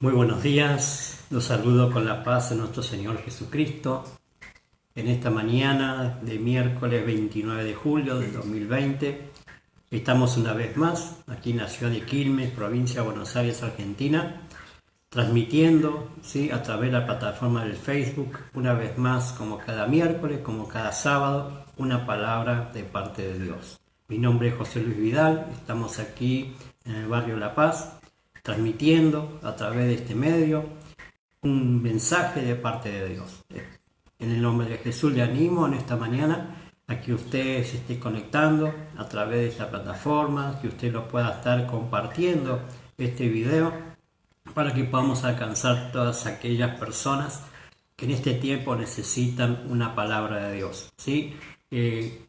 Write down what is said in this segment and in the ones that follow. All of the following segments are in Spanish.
Muy buenos días, los saludo con la paz de nuestro Señor Jesucristo en esta mañana de miércoles 29 de julio del 2020. Estamos una vez más aquí en la ciudad de Quilmes, provincia de Buenos Aires, Argentina, transmitiendo a través de la plataforma del Facebook, una vez más, como cada miércoles, como cada sábado, una palabra de parte de Dios. Mi nombre es José Luis Vidal, estamos aquí en el barrio La Paz, transmitiendo a través de este medio un mensaje de parte de Dios. En el nombre de Jesús le animo en esta mañana a que usted se esté conectando a través de esta plataforma, que usted lo pueda estar compartiendo este video para que podamos alcanzar todas aquellas personas que en este tiempo necesitan una palabra de Dios. ¿Sí?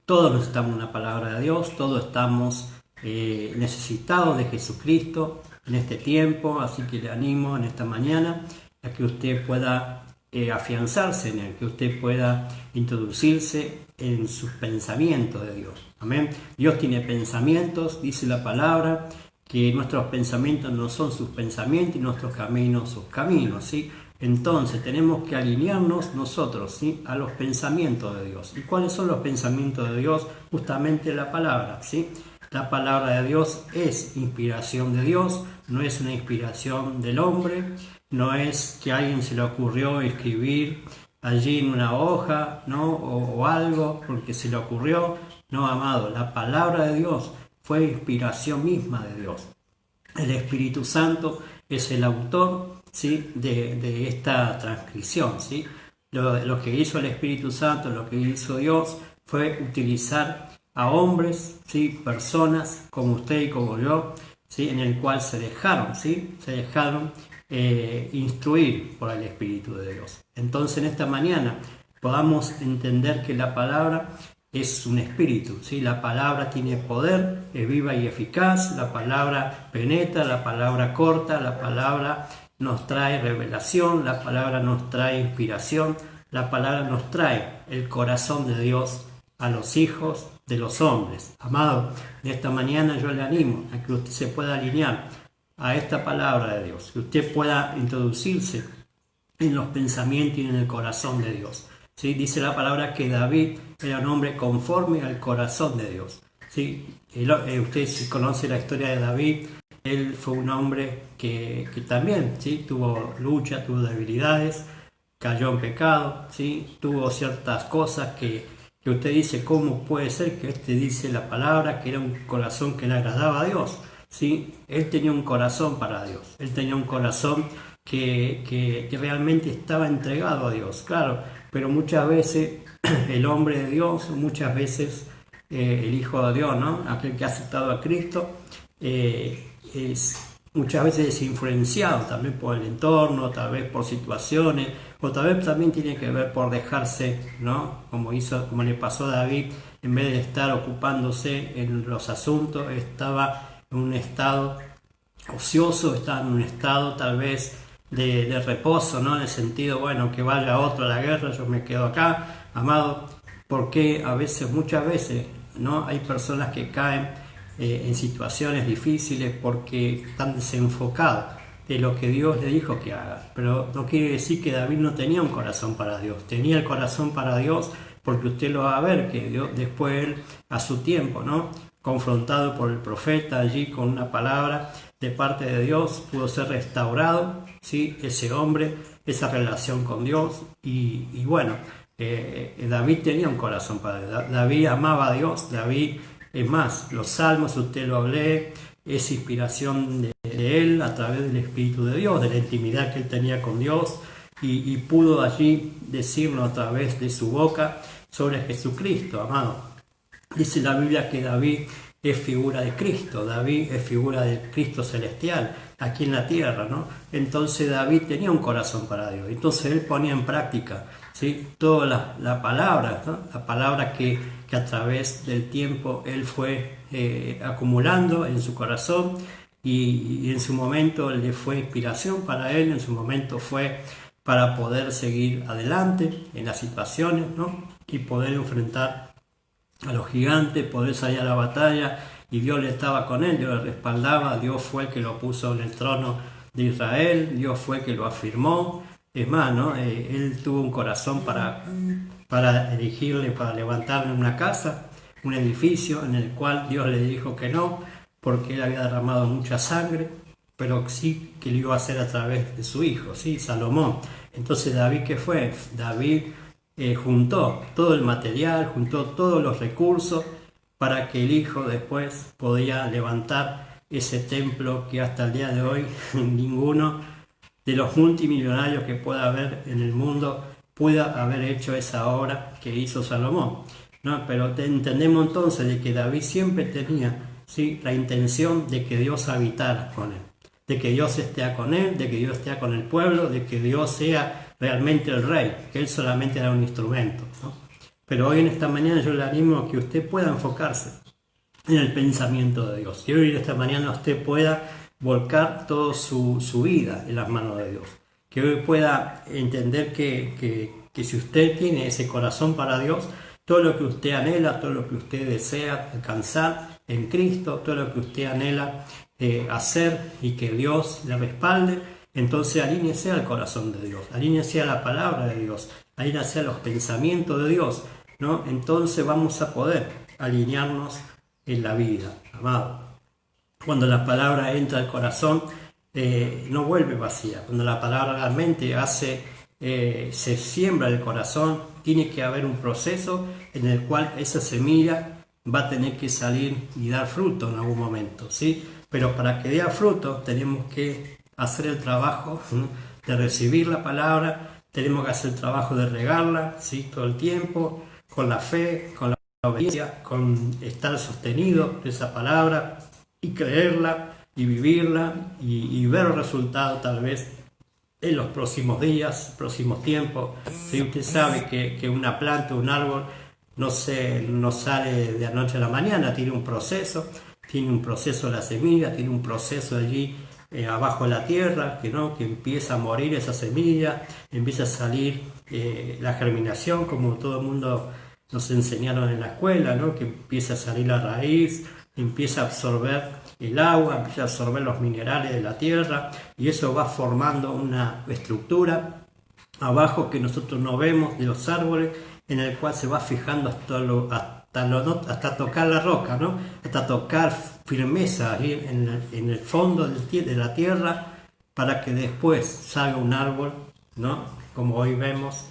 Todos necesitamos una palabra de Dios, todos estamos necesitados de Jesucristo en este tiempo, así que le animo en esta mañana a que usted pueda afianzarse en él, que usted pueda introducirse en sus pensamientos de Dios. Amén. Dios tiene pensamientos, dice la palabra, que nuestros pensamientos no son sus pensamientos y nuestros caminos sus caminos, ¿sí? Entonces tenemos que alinearnos nosotros, ¿sí?, a los pensamientos de Dios. ¿Y cuáles son los pensamientos de Dios? Justamente la palabra, ¿sí? La palabra de Dios es inspiración de Dios, no es una inspiración del hombre, no es que a alguien se le ocurrió escribir allí en una hoja, ¿no?, o algo porque se le ocurrió. No, amado, la palabra de Dios fue inspiración misma de Dios. El Espíritu Santo es el autor, ¿sí?, de esta transcripción, ¿sí? Lo que hizo el Espíritu Santo, lo que hizo Dios, fue utilizar a hombres, ¿sí?, personas como usted y como yo, ¿sí?, en el cual se dejaron, ¿sí?, se dejaron instruir por el Espíritu de Dios. Entonces en esta mañana podamos entender que la palabra es un espíritu, ¿sí? La palabra tiene poder, es viva y eficaz, la palabra penetra, la palabra corta, la palabra nos trae revelación, la palabra nos trae inspiración, la palabra nos trae el corazón de Dios a los hijos de los hombres. Amado, de esta mañana yo le animo a que usted se pueda alinear a esta palabra de Dios, que usted pueda introducirse en los pensamientos y en el corazón de Dios. ¿Sí? Dice la palabra que David era un hombre conforme al corazón de Dios. ¿Sí? Usted si conoce la historia de David, él fue un hombre que también, ¿sí?, tuvo lucha, tuvo debilidades, cayó en pecado, ¿sí?, tuvo ciertas cosas que usted dice, ¿cómo puede ser que dice la palabra que era un corazón que le agradaba a Dios? ¿Sí? Él tenía un corazón para Dios, él tenía un corazón que realmente estaba entregado a Dios, claro, pero muchas veces el hombre de Dios, muchas veces el Hijo de Dios, ¿no?, aquel que ha aceptado a Cristo, muchas veces es influenciado también por el entorno, tal vez por situaciones, o tal vez también tiene que ver por dejarse, ¿no?, como le pasó a David, en vez de estar ocupándose en los asuntos, estaba en un estado ocioso, estaba en un estado tal vez de reposo, ¿no?, en el sentido, bueno, que vaya otro a la guerra, yo me quedo acá, amado, porque muchas veces, ¿no?, hay personas que caen en situaciones difíciles porque están desenfocados de lo que Dios le dijo que haga. Pero no quiere decir que David no tenía un corazón para Dios, tenía el corazón para Dios, porque usted lo va a ver que Dios, después él, a su tiempo, ¿no?, confrontado por el profeta allí con una palabra de parte de Dios, pudo ser restaurado, ¿sí?, ese hombre, esa relación con Dios, y bueno, David tenía un corazón para Dios, David amaba a Dios, David, es más, los salmos, usted lo lee, es inspiración de él a través del Espíritu de Dios, de la intimidad que él tenía con Dios, y pudo allí decirlo a través de su boca sobre Jesucristo, amado. Dice la Biblia que David es figura de Cristo, David es figura del Cristo celestial, aquí en la tierra, ¿no? Entonces David tenía un corazón para Dios, entonces él ponía en práctica, ¿sí?, toda la palabra, ¿no?, la palabra que a través del tiempo él fue acumulando en su corazón, y en su momento le fue inspiración para él, en su momento fue para poder seguir adelante en las situaciones, ¿no?, y poder enfrentar a los gigantes, poder salir a la batalla, y Dios le estaba con él, Dios le respaldaba, Dios fue el que lo puso en el trono de Israel, Dios fue que lo afirmó. Es más, ¿no? Él tuvo un corazón para elegirle, para levantarle una casa, un edificio en el cual Dios le dijo que no, porque él había derramado mucha sangre, pero sí que lo iba a hacer a través de su hijo, ¿sí? Salomón. Entonces David, ¿qué fue? David juntó todo el material, juntó todos los recursos para que el hijo después podía levantar ese templo que hasta el día de hoy ninguno de los multimillonarios que pueda haber en el mundo pueda haber hecho esa obra que hizo Salomón, ¿no? Pero entendemos entonces de que David siempre tenía, ¿sí?, la intención de que Dios habitara con él, de que Dios esté con él, de que Dios esté con el pueblo, de que Dios sea realmente el rey, que él solamente era un instrumento, ¿no? Pero hoy en esta mañana yo le animo a que usted pueda enfocarse en el pensamiento de Dios, que hoy en esta mañana usted pueda volcar toda su vida en las manos de Dios, que hoy pueda entender que si usted tiene ese corazón para Dios, todo lo que usted anhela, todo lo que usted desea alcanzar en Cristo, todo lo que usted anhela hacer y que Dios le respalde, entonces alíñese al corazón de Dios, alíñese a la palabra de Dios, alíñese a los pensamientos de Dios, ¿no? Entonces vamos a poder alinearnos en la vida, amado. Cuando la palabra entra al corazón, no vuelve vacía. Cuando la palabra realmente se siembra el corazón, tiene que haber un proceso en el cual esa semilla va a tener que salir y dar fruto en algún momento, ¿sí? Pero para que dé fruto tenemos que hacer el trabajo de recibir la palabra, tenemos que hacer el trabajo de regarla, ¿sí?, todo el tiempo, con la fe, con la obediencia, con estar sostenido de esa palabra y creerla y vivirla y ver el resultado tal vez en los próximos días, próximos tiempos. Si usted sabe que una planta, un árbol no sale de la noche a la mañana, tiene un proceso la semilla, tiene un proceso allí abajo de la tierra, que empieza a morir esa semilla, empieza a salir la germinación, como todo el mundo nos enseñaron en la escuela, ¿no?, que empieza a salir la raíz, empieza a absorber el agua, empieza a absorber los minerales de la tierra, y eso va formando una estructura abajo que nosotros no vemos de los árboles, en el cual se va fijando hasta tocar la roca, ¿no?, hasta tocar firmeza ahí en el fondo de la tierra, para que después salga un árbol, ¿no?, como hoy vemos,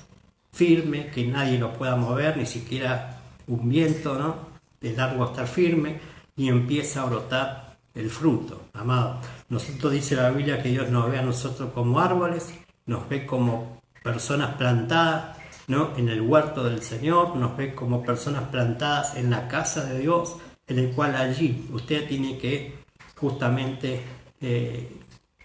firme, que nadie lo pueda mover, ni siquiera un viento, ¿no?, el árbol va a estar firme y empieza a brotar el fruto, amado. Nosotros, dice la Biblia, que Dios nos ve a nosotros como árboles, nos ve como personas plantadas, ¿no?, en el huerto del Señor, nos ve como personas plantadas en la casa de Dios, en el cual allí usted tiene que justamente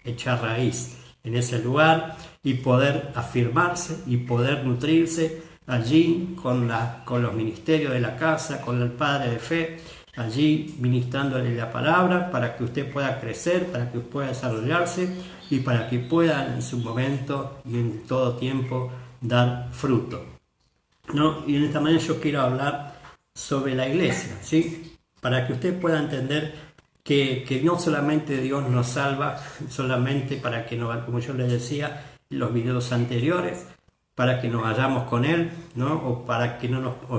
echar raíz en ese lugar y poder afirmarse y poder nutrirse allí con los ministerios de la casa, con el padre de fe, allí ministrándole la palabra para que usted pueda crecer, para que pueda desarrollarse y para que pueda en su momento y en todo tiempo dar fruto, ¿no? Y en esta manera yo quiero hablar sobre la iglesia, ¿sí?, para que usted pueda entender que no solamente Dios nos salva, solamente para que nos, como yo les decía en los videos anteriores, para que nos vayamos con Él, ¿no?, o para que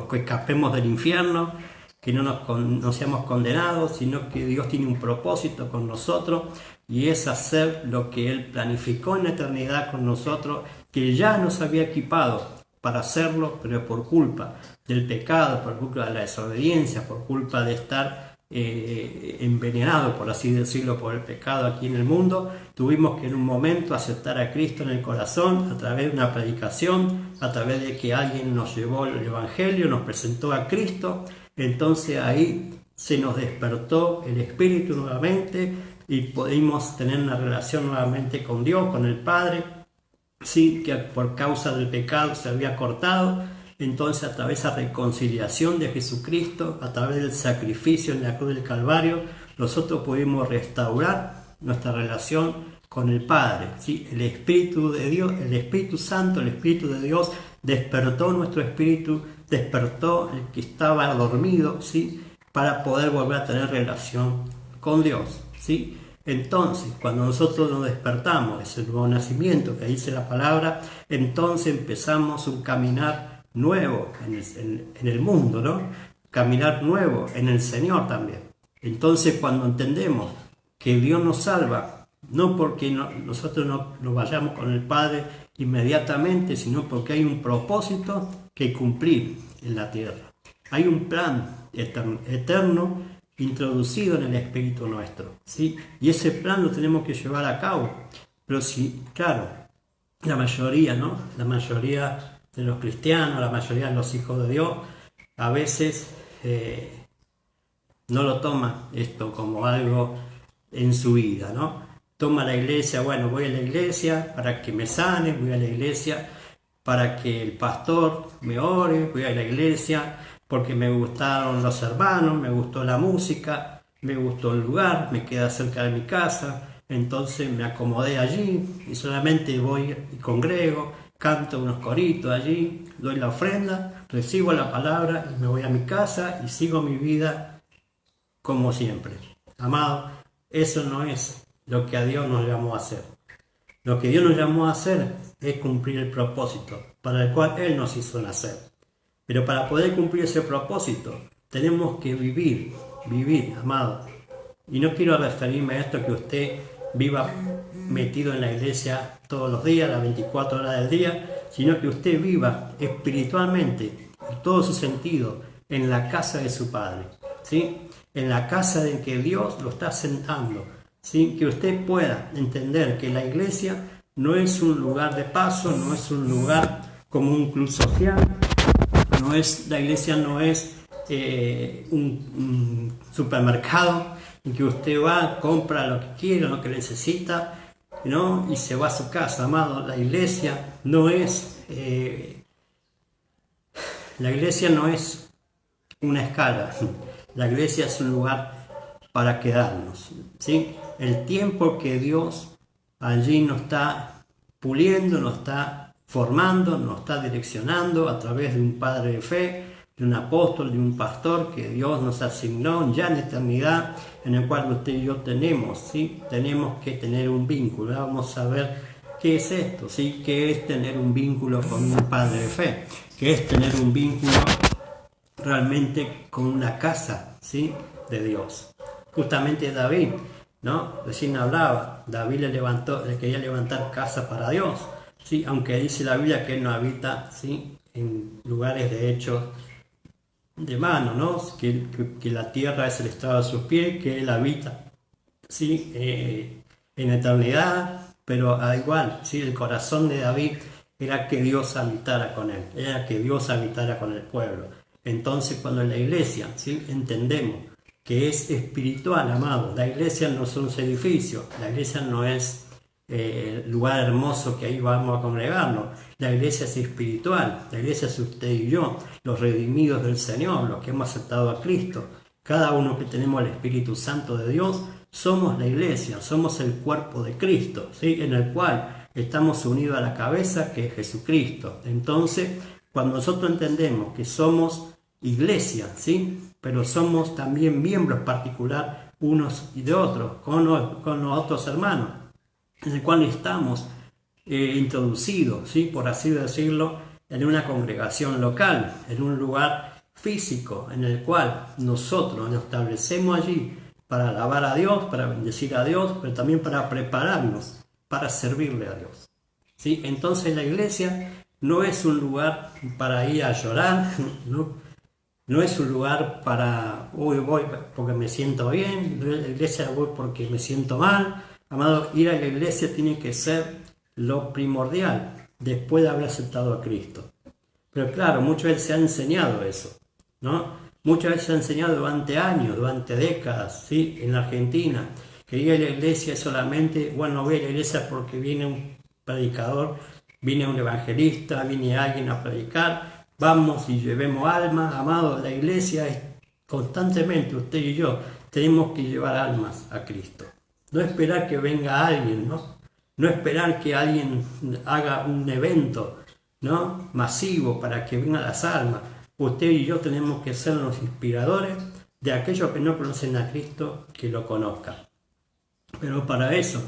que escapemos del infierno, que no seamos condenados, sino que Dios tiene un propósito con nosotros, y es hacer lo que Él planificó en la eternidad con nosotros, que ya nos había equipado para hacerlo, pero por culpa del pecado, por culpa de la desobediencia, por culpa de estar envenenado, por así decirlo, por el pecado aquí en el mundo, tuvimos que en un momento aceptar a Cristo en el corazón a través de una predicación, a través de que alguien nos llevó el Evangelio, nos presentó a Cristo. Entonces ahí se nos despertó el Espíritu nuevamente y pudimos tener una relación nuevamente con Dios, con el Padre, sí, que por causa del pecado se había cortado. Entonces, a través de esa reconciliación de Jesucristo, a través del sacrificio en la cruz del Calvario, nosotros pudimos restaurar nuestra relación con el Padre, ¿sí? El Espíritu de Dios, el Espíritu Santo, el Espíritu de Dios despertó nuestro espíritu, despertó el que estaba dormido, ¿sí?, para poder volver a tener relación con Dios, ¿sí? Entonces, cuando nosotros nos despertamos, ese nuevo nacimiento que dice la palabra, entonces empezamos un caminar nuevo en el mundo, ¿no? Caminar nuevo en el Señor también. Entonces, cuando entendemos que Dios nos salva, no porque nosotros no vayamos con el Padre inmediatamente, sino porque hay un propósito que cumplir en la tierra. Hay un plan eterno introducido en el espíritu nuestro, ¿sí? Y ese plan lo tenemos que llevar a cabo. Pero sí, claro, la mayoría, ¿no? La mayoría de los cristianos, la mayoría de los hijos de Dios, a veces no lo toma esto como algo en su vida, ¿no? Toma la iglesia, bueno, voy a la iglesia para que me sane, voy a la iglesia para que el pastor me ore, voy a la iglesia porque me gustaron los hermanos, me gustó la música, me gustó el lugar, me queda cerca de mi casa, entonces me acomodé allí y solamente voy y congrego, canto unos coritos allí, doy la ofrenda, recibo la palabra y me voy a mi casa y sigo mi vida como siempre. Amado, eso no es lo que a Dios nos llamó a hacer. Lo que Dios nos llamó a hacer es cumplir el propósito para el cual Él nos hizo nacer. Pero para poder cumplir ese propósito, tenemos que vivir, amado. Y no quiero referirme a esto que usted viva metido en la iglesia todos los días, las 24 horas del día, sino que usted viva espiritualmente, en todo su sentido, en la casa de su Padre, ¿sí? En la casa en que Dios lo está sentando, ¿sí? Que usted pueda entender que la iglesia no es un lugar de paso, no es un lugar como un club social, la iglesia no es un supermercado en que usted va, compra lo que quiere, lo que necesita, ¿no? Y se va a su casa, amado. La iglesia no es una escala. La iglesia es un lugar para quedarnos, ¿sí? El tiempo que Dios allí nos está puliendo, nos está formando, nos está direccionando a través de un padre de fe, de un apóstol, de un pastor que Dios nos asignó ya en eternidad, en el cual usted y yo tenemos, ¿sí? Tenemos que tener un vínculo. Vamos a ver qué es esto, ¿sí? ¿Qué es tener un vínculo con un padre de fe? ¿Qué es tener un vínculo realmente con una casa, ¿sí? De Dios? Justamente David, ¿no? Recién hablaba, David le quería levantar casa para Dios, ¿sí? Aunque dice la Biblia que él no habita, ¿sí? En lugares de hechos de mano, ¿no? Que la tierra es el estado de sus pies, que él habita, ¿sí? En eternidad, pero igual, ¿sí? El corazón de David era que Dios habitara con él, era que Dios habitara con el pueblo. Entonces, cuando en la iglesia, ¿sí? Entendemos que es espiritual, amado, la iglesia no son los edificios, la iglesia no es lugar hermoso que ahí vamos a congregarnos. La iglesia es espiritual, la iglesia es usted y yo, los redimidos del Señor, los que hemos aceptado a Cristo. Cada uno que tenemos el Espíritu Santo de Dios, somos la iglesia, somos el cuerpo de Cristo, ¿sí? En el cual estamos unidos a la cabeza que es Jesucristo. Entonces, cuando nosotros entendemos que somos iglesia, ¿sí? Pero somos también miembros particulares unos y de otros, con los otros hermanos, en el cual estamos introducidos, ¿sí? Por así decirlo, en una congregación local, en un lugar físico, en el cual nosotros nos establecemos allí para alabar a Dios, para bendecir a Dios, pero también para prepararnos para servirle a Dios, ¿sí? Entonces la iglesia no es un lugar para ir a llorar, no es un lugar para, voy porque me siento bien, la iglesia voy porque me siento mal. Amado, ir a la iglesia tiene que ser lo primordial después de haber aceptado a Cristo. Pero claro, muchas veces se ha enseñado eso, ¿no? Muchas veces se ha enseñado durante años, durante décadas, ¿sí? En Argentina, que ir a la iglesia es solamente, bueno, voy a la iglesia porque viene un predicador, viene un evangelista, viene alguien a predicar, vamos y llevemos almas. Amado, la iglesia es constantemente, usted y yo, tenemos que llevar almas a Cristo. No esperar que venga alguien, ¿no? No esperar que alguien haga un evento, ¿no? Masivo para que vengan las almas. Usted y yo tenemos que ser los inspiradores de aquellos que no conocen a Cristo, que lo conozcan. Pero para eso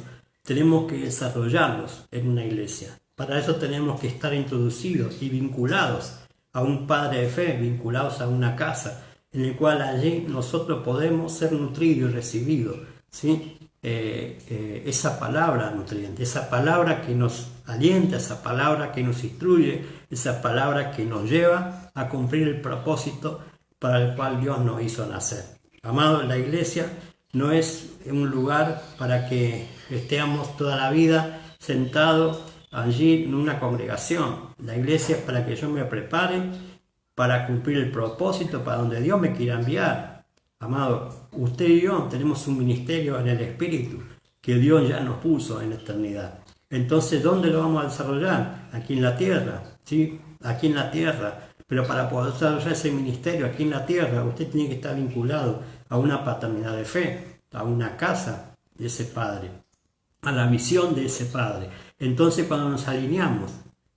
tenemos que desarrollarlos en una iglesia. Para eso tenemos que estar introducidos y vinculados a un padre de fe, vinculados a una casa, en el cual allí nosotros podemos ser nutridos y recibidos, ¿sí? Esa palabra nutriente, esa palabra que nos alienta, esa palabra que nos instruye, esa palabra que nos lleva a cumplir el propósito para el cual Dios nos hizo nacer. Amado, la iglesia no es un lugar para que estemos toda la vida sentados allí en una congregación. La iglesia es para que yo me prepare para cumplir el propósito para donde Dios me quiera enviar. Amado, usted y yo tenemos un ministerio en el Espíritu que Dios ya nos puso en la eternidad. Entonces, ¿dónde lo vamos a desarrollar? Aquí en la tierra, ¿sí? Aquí en la tierra. Pero para poder desarrollar ese ministerio aquí en la tierra, usted tiene que estar vinculado a una paternidad de fe, a una casa de ese Padre, a la visión de ese Padre. Entonces, cuando nos alineamos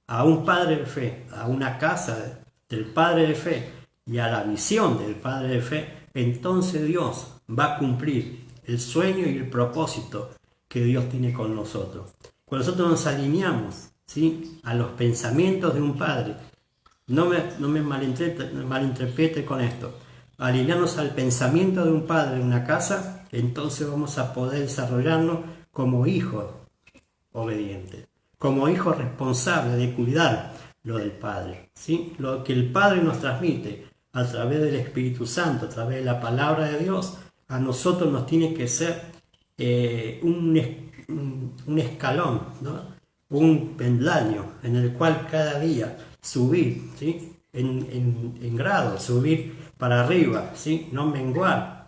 a un Padre de fe, a una casa del Padre de fe y a la visión del Padre de fe, entonces Dios va a cumplir el sueño y el propósito que Dios tiene con nosotros. Cuando nosotros nos alineamos, ¿sí?, a los pensamientos de un Padre, no me malinterprete con esto, alinearnos al pensamiento de un Padre en una casa, entonces vamos a poder desarrollarnos como hijos obedientes, como hijos responsables de cuidar lo del Padre, ¿sí? Lo que el Padre nos transmite a través del Espíritu Santo, a través de la palabra de Dios, a nosotros nos tiene que ser un escalón, ¿no? Un peldaño en el cual cada día subir, ¿sí?, en grado, subir para arriba, ¿sí?, no menguar,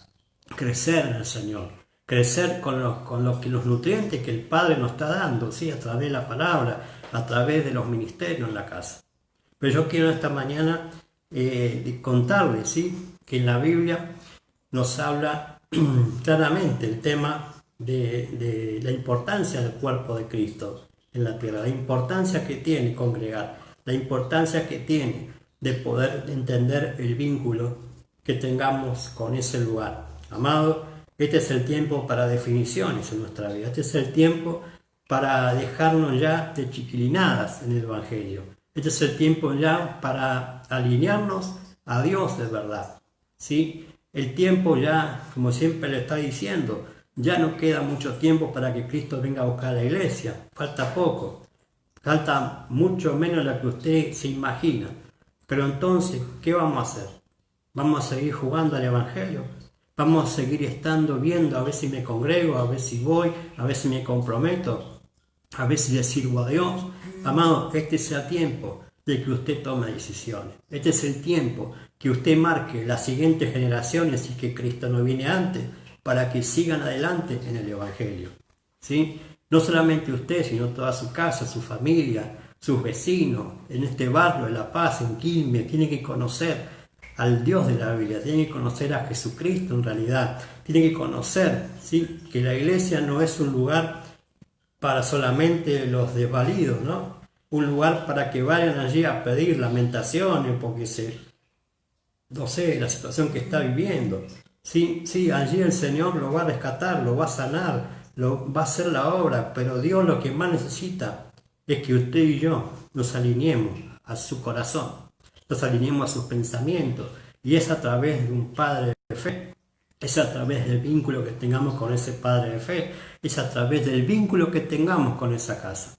crecer en el Señor, crecer con los nutrientes que el Padre nos está dando, ¿sí?, a través de la palabra, a través de los ministerios en la casa. Pero yo quiero esta mañana contarles, ¿sí?, que en la Biblia nos habla claramente el tema de la importancia del cuerpo de Cristo en la tierra, la importancia que tiene congregar, la importancia que tiene de poder entender el vínculo que tengamos con ese lugar. Amado, este es el tiempo para definiciones en nuestra vida, este es el tiempo para dejarnos ya de chiquilinadas en el Evangelio. Este es el tiempo ya para alinearnos a Dios de verdad, ¿sí? El tiempo ya, como siempre le está diciendo, ya no queda mucho tiempo para que Cristo venga a buscar a la iglesia. Falta poco. Falta mucho menos de lo que usted se imagina. Pero entonces, ¿qué vamos a hacer? ¿Vamos a seguir jugando al Evangelio? ¿Vamos a seguir estando viendo a ver si me congrego, a ver si voy, a ver si me comprometo, a ver si le sirvo a Dios? Amado, este es el tiempo de que usted tome decisiones. Este es el tiempo que usted marque las siguientes generaciones y que Cristo no viene antes, para que sigan adelante en el Evangelio, ¿sí? No solamente usted, sino toda su casa, su familia, sus vecinos, en este barrio de La Paz, en Quilmes, tienen que conocer al Dios de la Biblia, tienen que conocer a Jesucristo en realidad, tienen que conocer, ¿sí?, que la iglesia no es un lugar para solamente los desvalidos, ¿no? Un lugar para que vayan allí a pedir lamentaciones porque no sé, la situación que está viviendo. Sí, allí el Señor lo va a rescatar, lo va a sanar, va a hacer la obra, pero Dios lo que más necesita es que usted y yo nos alineemos a su corazón, nos alineemos a sus pensamientos, y es a través de un Padre de fe, es a través del vínculo que tengamos con ese Padre de fe, es a través del vínculo que tengamos con esa casa.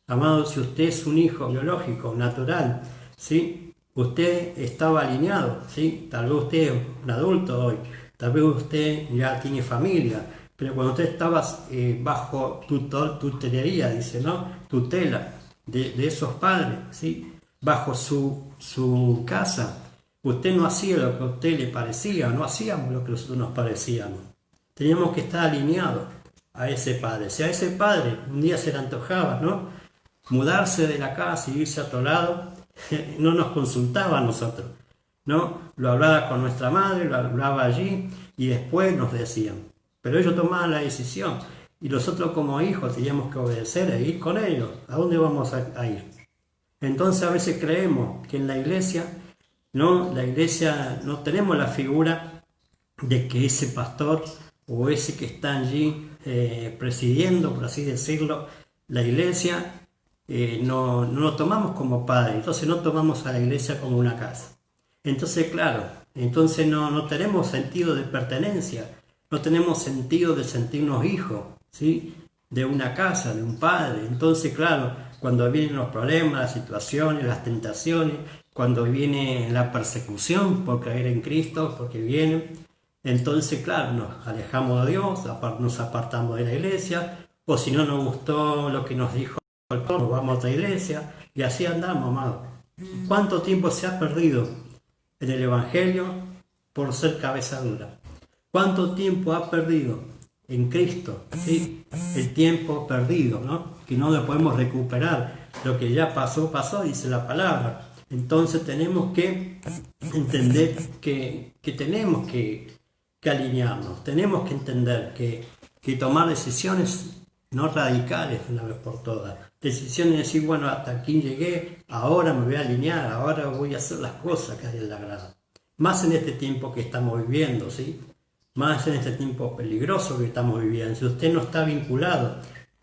Amado, si usted es un hijo biológico, natural, ¿sí?, usted estaba alineado, ¿sí? Tal vez usted es un adulto hoy, tal vez usted ya tiene familia, pero cuando usted estaba bajo tutelería, dice, ¿no?, tutela de esos padres, ¿sí?, bajo su casa, usted no hacía lo que a usted le parecía, no hacíamos lo que nosotros nos parecíamos. Teníamos que estar alineados a ese padre. Si a ese padre un día se le antojaba, ¿no?, mudarse de la casa y irse a otro lado, no nos consultaba a nosotros, ¿no? Lo hablaba con nuestra madre, lo hablaba allí y después nos decían. Pero ellos tomaban la decisión y nosotros como hijos teníamos que obedecer e ir con ellos. ¿A dónde vamos a ir? Entonces a veces creemos que en la iglesia no tenemos la figura de que ese pastor o ese que está allí presidiendo, por así decirlo, la iglesia, no lo tomamos como padre, entonces no tomamos a la iglesia como una casa. Entonces, claro, entonces no tenemos sentido de pertenencia, no tenemos sentido de sentirnos hijos, ¿sí? De una casa, de un padre. Entonces, claro, cuando vienen los problemas, las situaciones, las tentaciones, cuando viene la persecución por creer en Cristo, porque viene, entonces, claro, nos alejamos de Dios, nos apartamos de la iglesia, o si no nos gustó lo que nos dijo el pastor, nos vamos a otra iglesia, y así andamos, amado. ¿Cuánto tiempo se ha perdido en el Evangelio por ser cabeza dura? ¿Cuánto tiempo ha perdido en Cristo? ¿Sí? El tiempo perdido, ¿no? Que no lo podemos recuperar. Lo que ya pasó, pasó, dice la palabra. Entonces tenemos que entender que tenemos que alinearnos. Tenemos que entender que tomar decisiones no radicales de una vez por todas. Decisiones de decir, bueno, hasta aquí llegué, ahora me voy a alinear, ahora voy a hacer las cosas que a Dios le agrada. Más en este tiempo que estamos viviendo, ¿sí? Más en este tiempo peligroso que estamos viviendo. Si usted no está vinculado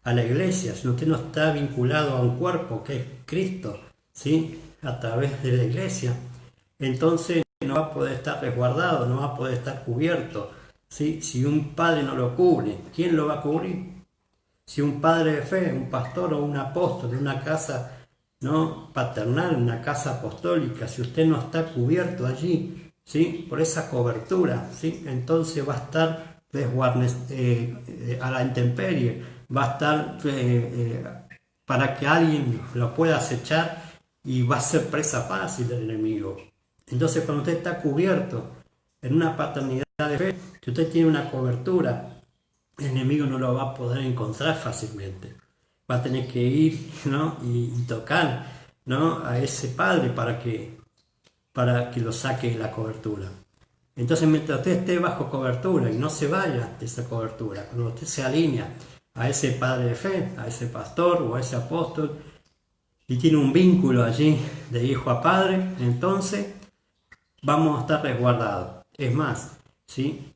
a la iglesia, si usted no está vinculado a un cuerpo que es Cristo, ¿sí? A través de la iglesia, entonces no va a poder estar resguardado, no va a poder estar cubierto, ¿sí? Si un padre no lo cubre, ¿quién lo va a cubrir? Si un padre de fe, un pastor o un apóstol de una casa, ¿no?, paternal, una casa apostólica, si usted no está cubierto allí, ¿sí?, por esa cobertura, ¿sí?, entonces va a estar a la intemperie, va a estar para que alguien lo pueda acechar y va a ser presa fácil del enemigo. Entonces, cuando usted está cubierto en una paternidad de fe, si usted tiene una cobertura, el enemigo no lo va a poder encontrar fácilmente. Va a tener que ir, ¿no?, y tocar, ¿no?, a ese padre para que lo saque de la cobertura. Entonces, mientras usted esté bajo cobertura y no se vaya de esa cobertura, cuando usted se alinea a ese padre de fe, a ese pastor o a ese apóstol, y tiene un vínculo allí de hijo a padre, entonces vamos a estar resguardados. Es más, ¿sí?,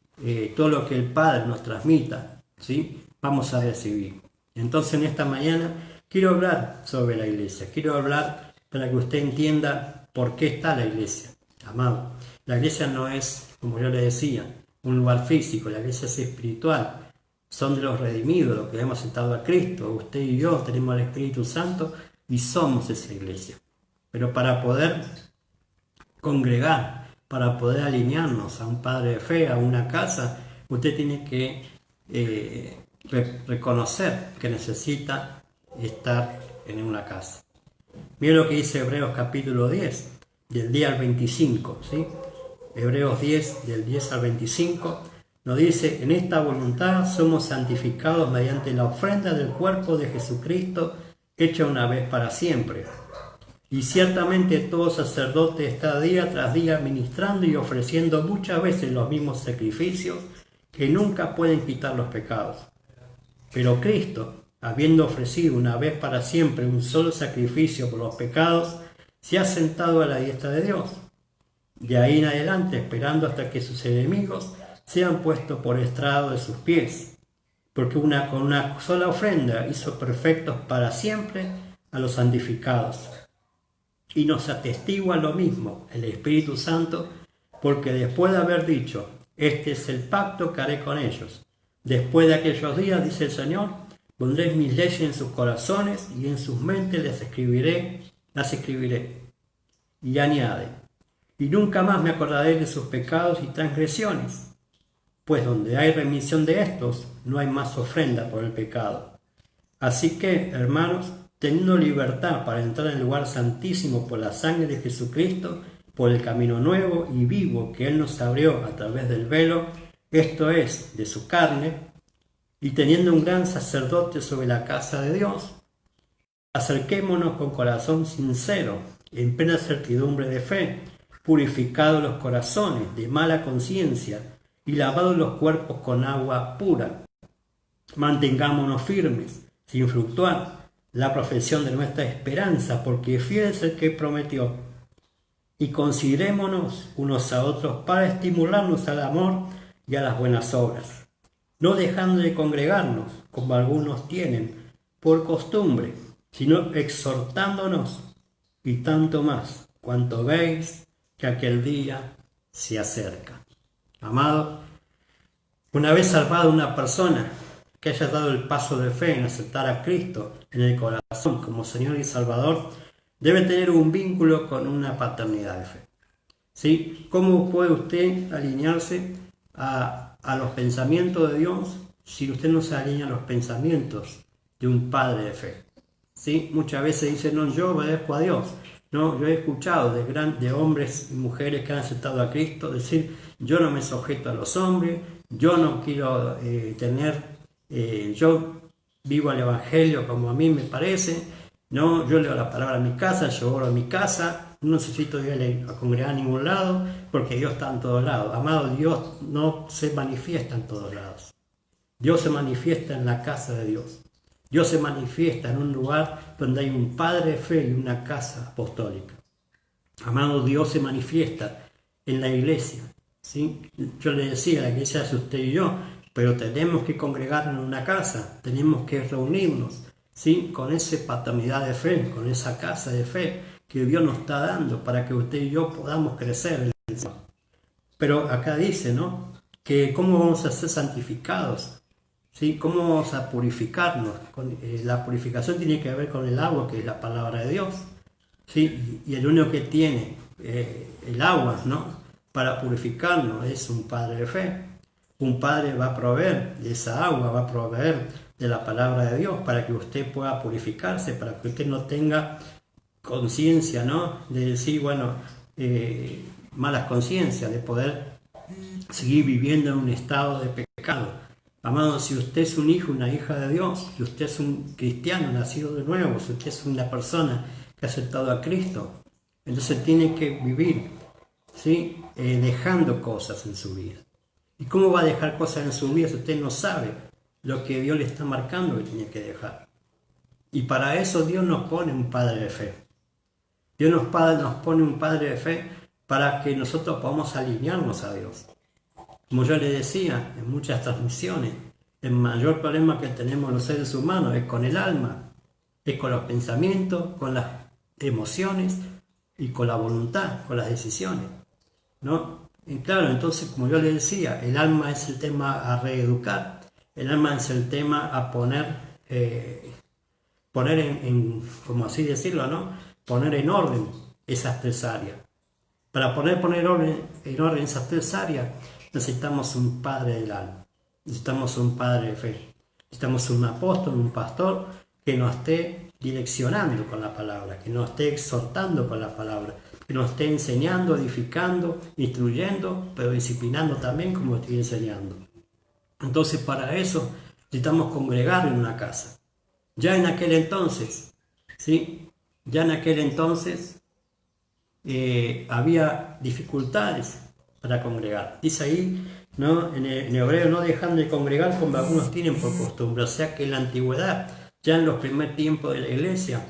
todo lo que el Padre nos transmita, ¿sí?, vamos a recibir. Entonces, en esta mañana quiero hablar sobre la iglesia. Quiero hablar para que usted entienda por qué está la iglesia. Amado, la iglesia no es, como yo le decía, un lugar físico. La iglesia es espiritual. Son de los redimidos, los que hemos aceptado a Cristo. Usted y yo tenemos al Espíritu Santo y somos esa iglesia. Pero para poder congregar, para poder alinearnos a un padre de fe, a una casa, usted tiene que reconocer que necesita estar en una casa. Mira lo que dice Hebreos capítulo 10, del 10 al 25, ¿sí? Hebreos 10, del 10 al 25, nos dice: en esta voluntad somos santificados mediante la ofrenda del cuerpo de Jesucristo, hecha una vez para siempre. Y ciertamente todo sacerdote está día tras día ministrando y ofreciendo muchas veces los mismos sacrificios que nunca pueden quitar los pecados. Pero Cristo, habiendo ofrecido una vez para siempre un solo sacrificio por los pecados, se ha sentado a la diestra de Dios. De ahí en adelante, esperando hasta que sus enemigos sean puestos por estrado de sus pies. Porque con una sola ofrenda hizo perfectos para siempre a los santificados. Y nos atestigua lo mismo el Espíritu Santo, porque después de haber dicho: este es el pacto que haré con ellos. Después de aquellos días, dice el Señor, pondré mis leyes en sus corazones y en sus mentes las escribiré. Y añade: y nunca más me acordaré de sus pecados y transgresiones, pues donde hay remisión de estos, no hay más ofrenda por el pecado. Así que, hermanos, teniendo libertad para entrar en el lugar santísimo por la sangre de Jesucristo, por el camino nuevo y vivo que Él nos abrió a través del velo, esto es, de su carne, y teniendo un gran sacerdote sobre la casa de Dios, acerquémonos con corazón sincero, en plena certidumbre de fe, purificados los corazones de mala conciencia y lavados los cuerpos con agua pura. Mantengámonos firmes, sin fluctuar, la profesión de nuestra esperanza, porque fiel es el que prometió. Y considerémonos unos a otros para estimularnos al amor y a las buenas obras, no dejando de congregarnos, como algunos tienen por costumbre, sino exhortándonos, y tanto más, cuanto veis que aquel día se acerca. Amado, una vez salvada una persona que haya dado el paso de fe en aceptar a Cristo en el corazón como Señor y Salvador, debe tener un vínculo con una paternidad de fe. ¿Sí? ¿Cómo puede usted alinearse a los pensamientos de Dios si usted no se alinea a los pensamientos de un padre de fe? ¿Sí? Muchas veces dicen, no, yo obedezco a Dios. No, yo he escuchado de hombres y mujeres que han aceptado a Cristo decir, yo no me sujeto a los hombres, yo no quiero yo vivo el Evangelio como a mí me parece, no, yo leo la palabra en mi casa, yo oro en mi casa, no necesito ir a congregar a ningún lado, porque Dios está en todos lados. Amado, Dios no se manifiesta en todos lados. Dios se manifiesta en la casa de Dios. Dios se manifiesta en un lugar donde hay un padre de fe y una casa apostólica. Amado, Dios se manifiesta en la iglesia. ¿Sí? Yo le decía, la iglesia es usted y yo, pero tenemos que congregarnos en una casa, tenemos que reunirnos, ¿sí? Con esa paternidad de fe, con esa casa de fe que Dios nos está dando para que usted y yo podamos crecer. Pero acá dice, ¿no? Que cómo vamos a ser santificados, ¿sí? ¿Cómo vamos a purificarnos? La purificación tiene que ver con el agua, que es la palabra de Dios, ¿sí? Y el único que tiene el agua, ¿no?, para purificarnos es un padre de fe. Un padre va a proveer de esa agua, va a proveer de la palabra de Dios para que usted pueda purificarse, para que usted no tenga conciencia, ¿no?, de decir, bueno, malas conciencias, de poder seguir viviendo en un estado de pecado. Amado, si usted es un hijo, una hija de Dios, si usted es un cristiano nacido de nuevo, si usted es una persona que ha aceptado a Cristo, entonces tiene que vivir, ¿sí?, dejando cosas en su vida. ¿Y cómo va a dejar cosas en su vida si usted no sabe lo que Dios le está marcando que tiene que dejar? Y para eso Dios nos pone un padre de fe. Dios nos pone un padre de fe para que nosotros podamos alinearnos a Dios. Como yo le decía en muchas transmisiones, el mayor problema que tenemos los seres humanos es con el alma, es con los pensamientos, con las emociones y con la voluntad, con las decisiones, ¿no? Y claro, entonces, como yo le decía, el alma es el tema a reeducar, el alma es el tema a poner en, como así decirlo, ¿no?, poner en orden esas tres áreas. Para poner en orden esas tres áreas, necesitamos un padre del alma, necesitamos un padre de fe, necesitamos un apóstol, un pastor que nos esté direccionando con la palabra, que nos esté exhortando con la palabra, que nos esté enseñando, edificando, instruyendo, pero disciplinando también como estoy enseñando. Entonces, para eso necesitamos congregar en una casa. Ya en aquel entonces, ¿sí?, ya en aquel entonces había dificultades para congregar. Dice ahí, ¿no?, en hebreo, no dejando de congregar como algunos tienen por costumbre. O sea que en la antigüedad, ya en los primeros tiempos de la iglesia,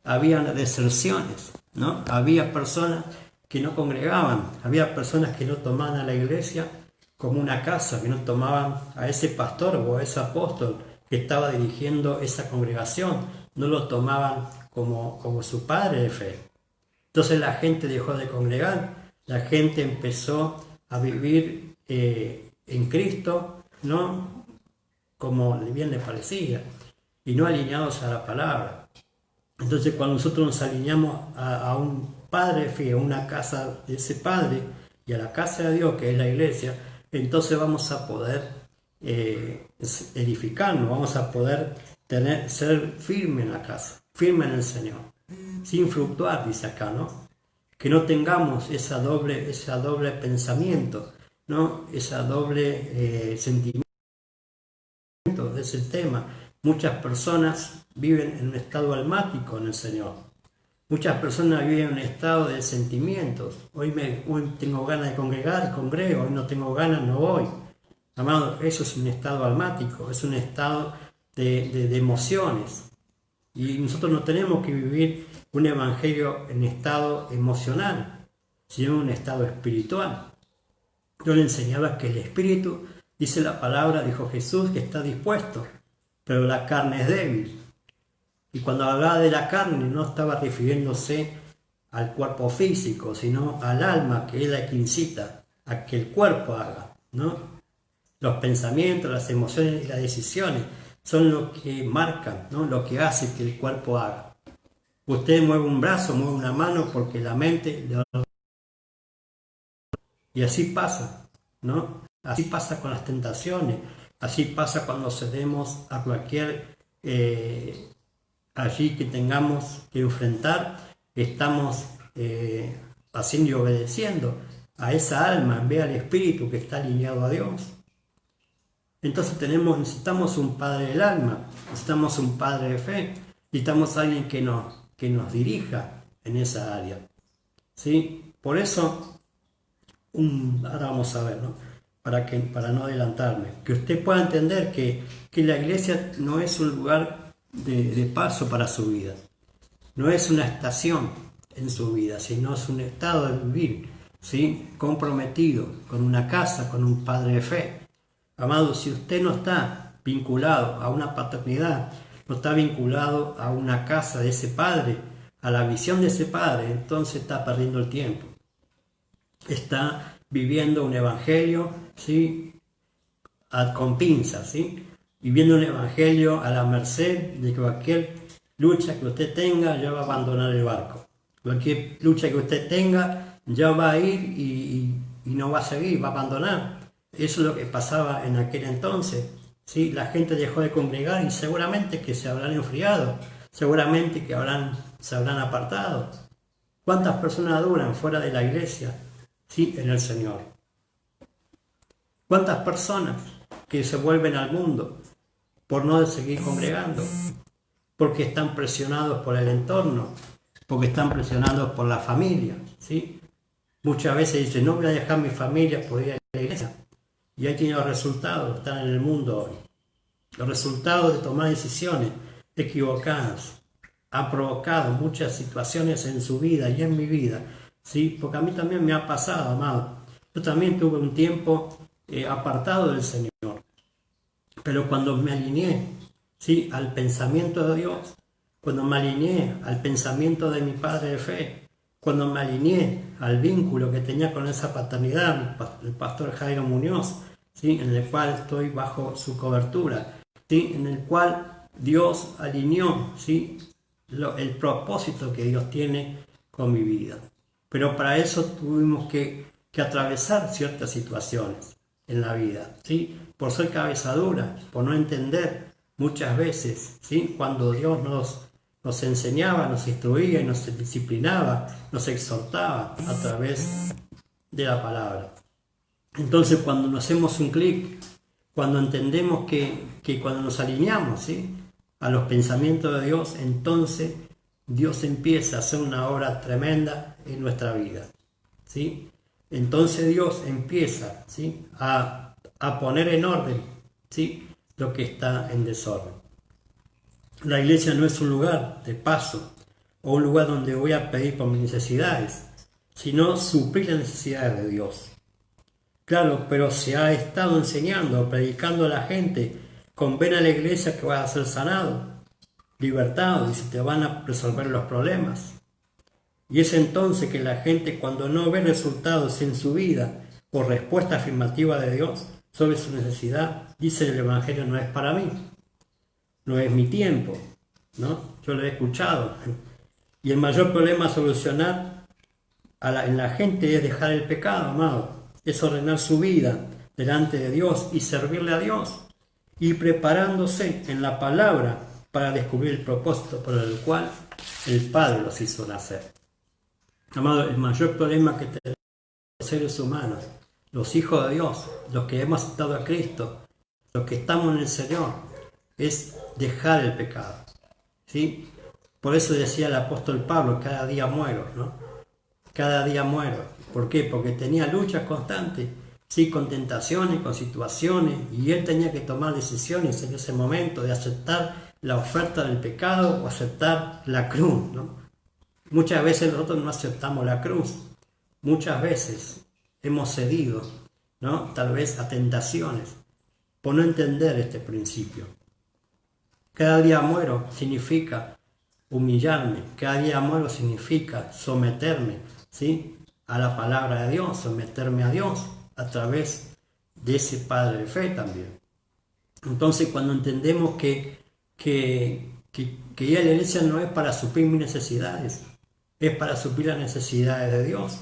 había deserciones, ¿no? Había personas que no congregaban, había personas que no tomaban a la iglesia como una casa, que no tomaban a ese pastor o a ese apóstol que estaba dirigiendo esa congregación, no lo tomaban como su padre de fe. Entonces la gente dejó de congregar, la gente empezó a vivir en Cristo, ¿no?, como bien le parecía, y no alineados a la palabra. Entonces, cuando nosotros nos alineamos a un padre de fe, a una casa de ese padre y a la casa de Dios, que es la iglesia, entonces vamos a poder edificarnos, vamos a poder ser firmes en la casa, firmes en el Señor, sin fluctuar, dice acá, ¿no? Que no tengamos esa doble pensamiento, ¿no?, esa doble sentimiento de ese tema. Muchas personas viven en un estado almático en el Señor. Muchas personas viven en un estado de sentimientos. Hoy tengo ganas de congregar, congrego. Hoy no tengo ganas, no voy. Amado, eso es un estado almático, es un estado de emociones. Y nosotros no tenemos que vivir un evangelio en estado emocional, sino en un estado espiritual. Yo le enseñaba que el espíritu Dice la palabra, dijo Jesús, que está dispuesto, pero la carne es débil. Y cuando hablaba de la carne no estaba refiriéndose al cuerpo físico, sino al alma, que es la que incita a que el cuerpo haga, ¿no? Los pensamientos, las emociones y las decisiones son lo que marcan, ¿no? Lo que hace que el cuerpo haga. Usted mueve un brazo, mueve una mano porque la mente... Y así pasa, ¿no? Así pasa con las tentaciones, así pasa cuando cedemos a cualquier allí que tengamos que enfrentar, estamos haciendo y obedeciendo a esa alma en vez al espíritu que está alineado a Dios. Entonces necesitamos un padre del alma, necesitamos un padre de fe, necesitamos a alguien que nos dirija en esa área, ¿sí? Por eso, ahora vamos a ver, ¿no? Para no adelantarme, que usted pueda entender que la iglesia no es un lugar de paso para su vida, no es una estación en su vida, sino es un estado de vivir, ¿sí? Comprometido con una casa, con un padre de fe. Amado, si usted no está vinculado a una paternidad, no está vinculado a una casa de ese padre, a la visión de ese padre, entonces está perdiendo el tiempo. Está viviendo un evangelio, ¿sí? Con pinzas, ¿sí? Viviendo un evangelio a la merced de cualquier lucha que usted tenga, ya va a abandonar el barco. Cualquier lucha que usted tenga, ya va a ir y no va a seguir, va a abandonar. Eso es lo que pasaba en aquel entonces, ¿sí? La gente dejó de congregar y seguramente que se habrán enfriado, seguramente que se habrán apartado. ¿Cuántas personas duran fuera de la iglesia? Sí, en el Señor. ¿Cuántas personas que se vuelven al mundo por no seguir congregando? Porque están presionados por el entorno, porque están presionados por la familia, ¿sí? Muchas veces dicen, no voy a dejar mi familia por ir a la iglesia. Y ahí tienen los resultados, están en el mundo hoy. Los resultados de tomar decisiones equivocadas han provocado muchas situaciones en su vida y en mi vida, ¿sí? Porque a mí también me ha pasado, amado. Yo también tuve un tiempo apartado del Señor, pero cuando me alineé, ¿sí? Al pensamiento de Dios, cuando me alineé al pensamiento de mi padre de fe, cuando me alineé al vínculo que tenía con esa paternidad, el pastor Jairo Muñoz, ¿sí? En el cual estoy bajo su cobertura, ¿sí? En el cual Dios alineó, ¿sí? El propósito que Dios tiene con mi vida. Pero para eso tuvimos que atravesar ciertas situaciones en la vida, ¿sí? Por ser cabeza dura, por no entender muchas veces, ¿sí? Cuando Dios nos enseñaba, nos instruía y nos disciplinaba, nos exhortaba a través de la palabra. Entonces, cuando nos hacemos un clic, cuando entendemos que cuando nos alineamos, ¿sí? A los pensamientos de Dios, entonces Dios empieza a hacer una obra tremenda en nuestra vida, ¿sí? Entonces Dios empieza, ¿sí? a poner en orden, ¿sí? Lo que está en desorden. La iglesia no es un lugar de paso o un lugar donde voy a pedir por mis necesidades, sino suplir las necesidades de Dios. Claro, pero se ha estado enseñando, predicando a la gente, ven a la iglesia que vas a ser sanado, libertado y se te van a resolver los problemas. Y es entonces que la gente, cuando no ve resultados en su vida por respuesta afirmativa de Dios sobre su necesidad, dice el Evangelio no es para mí, no es mi tiempo, ¿no? Yo lo he escuchado. Y el mayor problema a solucionar en la gente es dejar el pecado, amado. Es ordenar su vida delante de Dios y servirle a Dios. Y preparándose en la palabra para descubrir el propósito por el cual el Padre los hizo nacer. Amado, el mayor problema que tenemos los seres humanos, los hijos de Dios, los que hemos aceptado a Cristo, los que estamos en el Señor, es dejar el pecado, ¿sí? Por eso decía el apóstol Pablo, cada día muero, ¿no? Cada día muero. ¿Por qué? Porque tenía luchas constantes, ¿sí? Con tentaciones, con situaciones, y él tenía que tomar decisiones en ese momento de aceptar la oferta del pecado o aceptar la cruz, ¿no? Muchas veces nosotros no aceptamos la cruz, muchas veces hemos cedido, ¿no? Tal vez a tentaciones, por no entender este principio. Cada día muero significa humillarme, cada día muero significa someterme, ¿sí?, a la palabra de Dios, someterme a Dios a través de ese Padre de fe también. Entonces, cuando entendemos que ir a la iglesia no es para suplir mis necesidades, es para suplir las necesidades de Dios.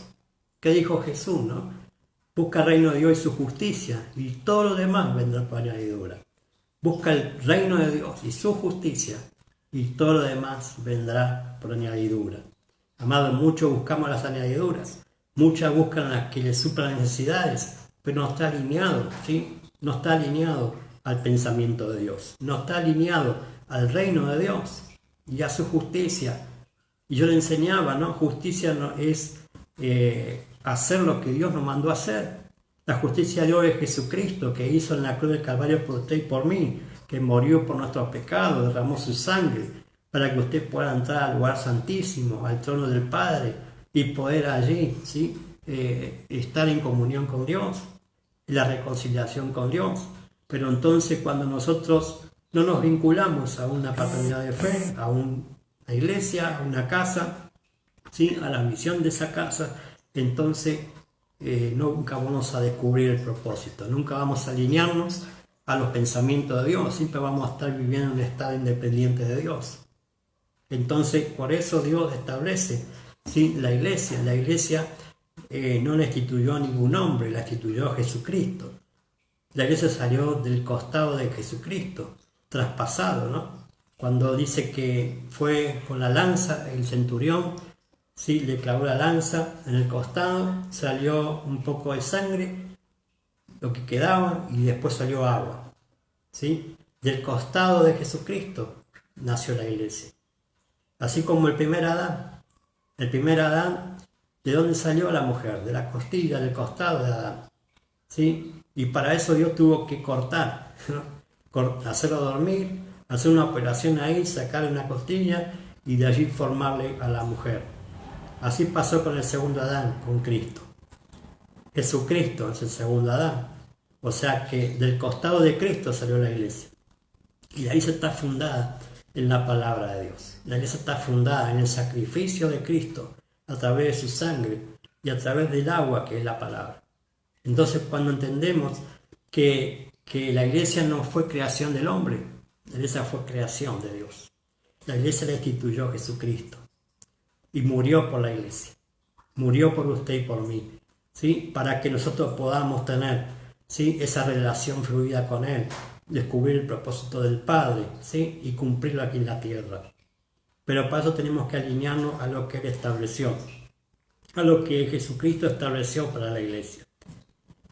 ¿Qué dijo Jesús, no? Busca el reino de Dios y su justicia, y todo lo demás vendrá por añadidura. Busca el reino de Dios y su justicia, y todo lo demás vendrá por añadidura. Amados, muchos buscamos las añadiduras, muchas buscan las que les suplan las necesidades, pero no está alineado, ¿sí? No está alineado al pensamiento de Dios, no está alineado al reino de Dios y a su justicia. Y yo le enseñaba, ¿no? Justicia no es hacer lo que Dios nos mandó a hacer. La justicia de Dios es Jesucristo, que hizo en la cruz del Calvario por usted y por mí, que murió por nuestros pecados, derramó su sangre, para que usted pueda entrar al lugar santísimo, al trono del Padre, y poder allí, ¿sí?, estar en comunión con Dios, en la reconciliación con Dios. Pero entonces, cuando nosotros no nos vinculamos a una paternidad de fe, a una iglesia, a una casa, ¿sí?, a la misión de esa casa, entonces nunca vamos a descubrir el propósito, nunca vamos a alinearnos a los pensamientos de Dios, siempre vamos a estar viviendo en un estado independiente de Dios. Entonces, por eso Dios establece, ¿sí?, la iglesia. La iglesia no la instituyó ningún hombre, la instituyó Jesucristo. La iglesia salió del costado de Jesucristo, traspasado, ¿no? Cuando dice que fue con la lanza, el centurión, sí, le clavó la lanza en el costado, salió un poco de sangre, lo que quedaba, y después salió agua, ¿sí? Del costado de Jesucristo nació la iglesia. Así como el primer Adán, ¿de dónde salió la mujer? De la costilla, del costado de Adán, ¿sí? Y para eso Dios tuvo que cortar, ¿no?, hacerlo dormir, hacer una operación ahí, sacarle una costilla y de allí formarle a la mujer. Así pasó con el segundo Adán, con Cristo. Jesucristo es el segundo Adán. O sea que del costado de Cristo salió la iglesia. Y la iglesia está fundada en la palabra de Dios. La iglesia está fundada en el sacrificio de Cristo a través de su sangre y a través del agua que es la palabra. Entonces, cuando entendemos que la iglesia no fue creación del hombre, la iglesia fue creación de Dios. La iglesia la instituyó Jesucristo y murió por la iglesia. Murió por usted y por mí, ¿sí?, para que nosotros podamos tener, ¿sí?, esa relación fluida con Él, descubrir el propósito del Padre, ¿sí?, y cumplirlo aquí en la tierra. Pero para eso tenemos que alinearnos a lo que Él estableció, a lo que Jesucristo estableció para la iglesia.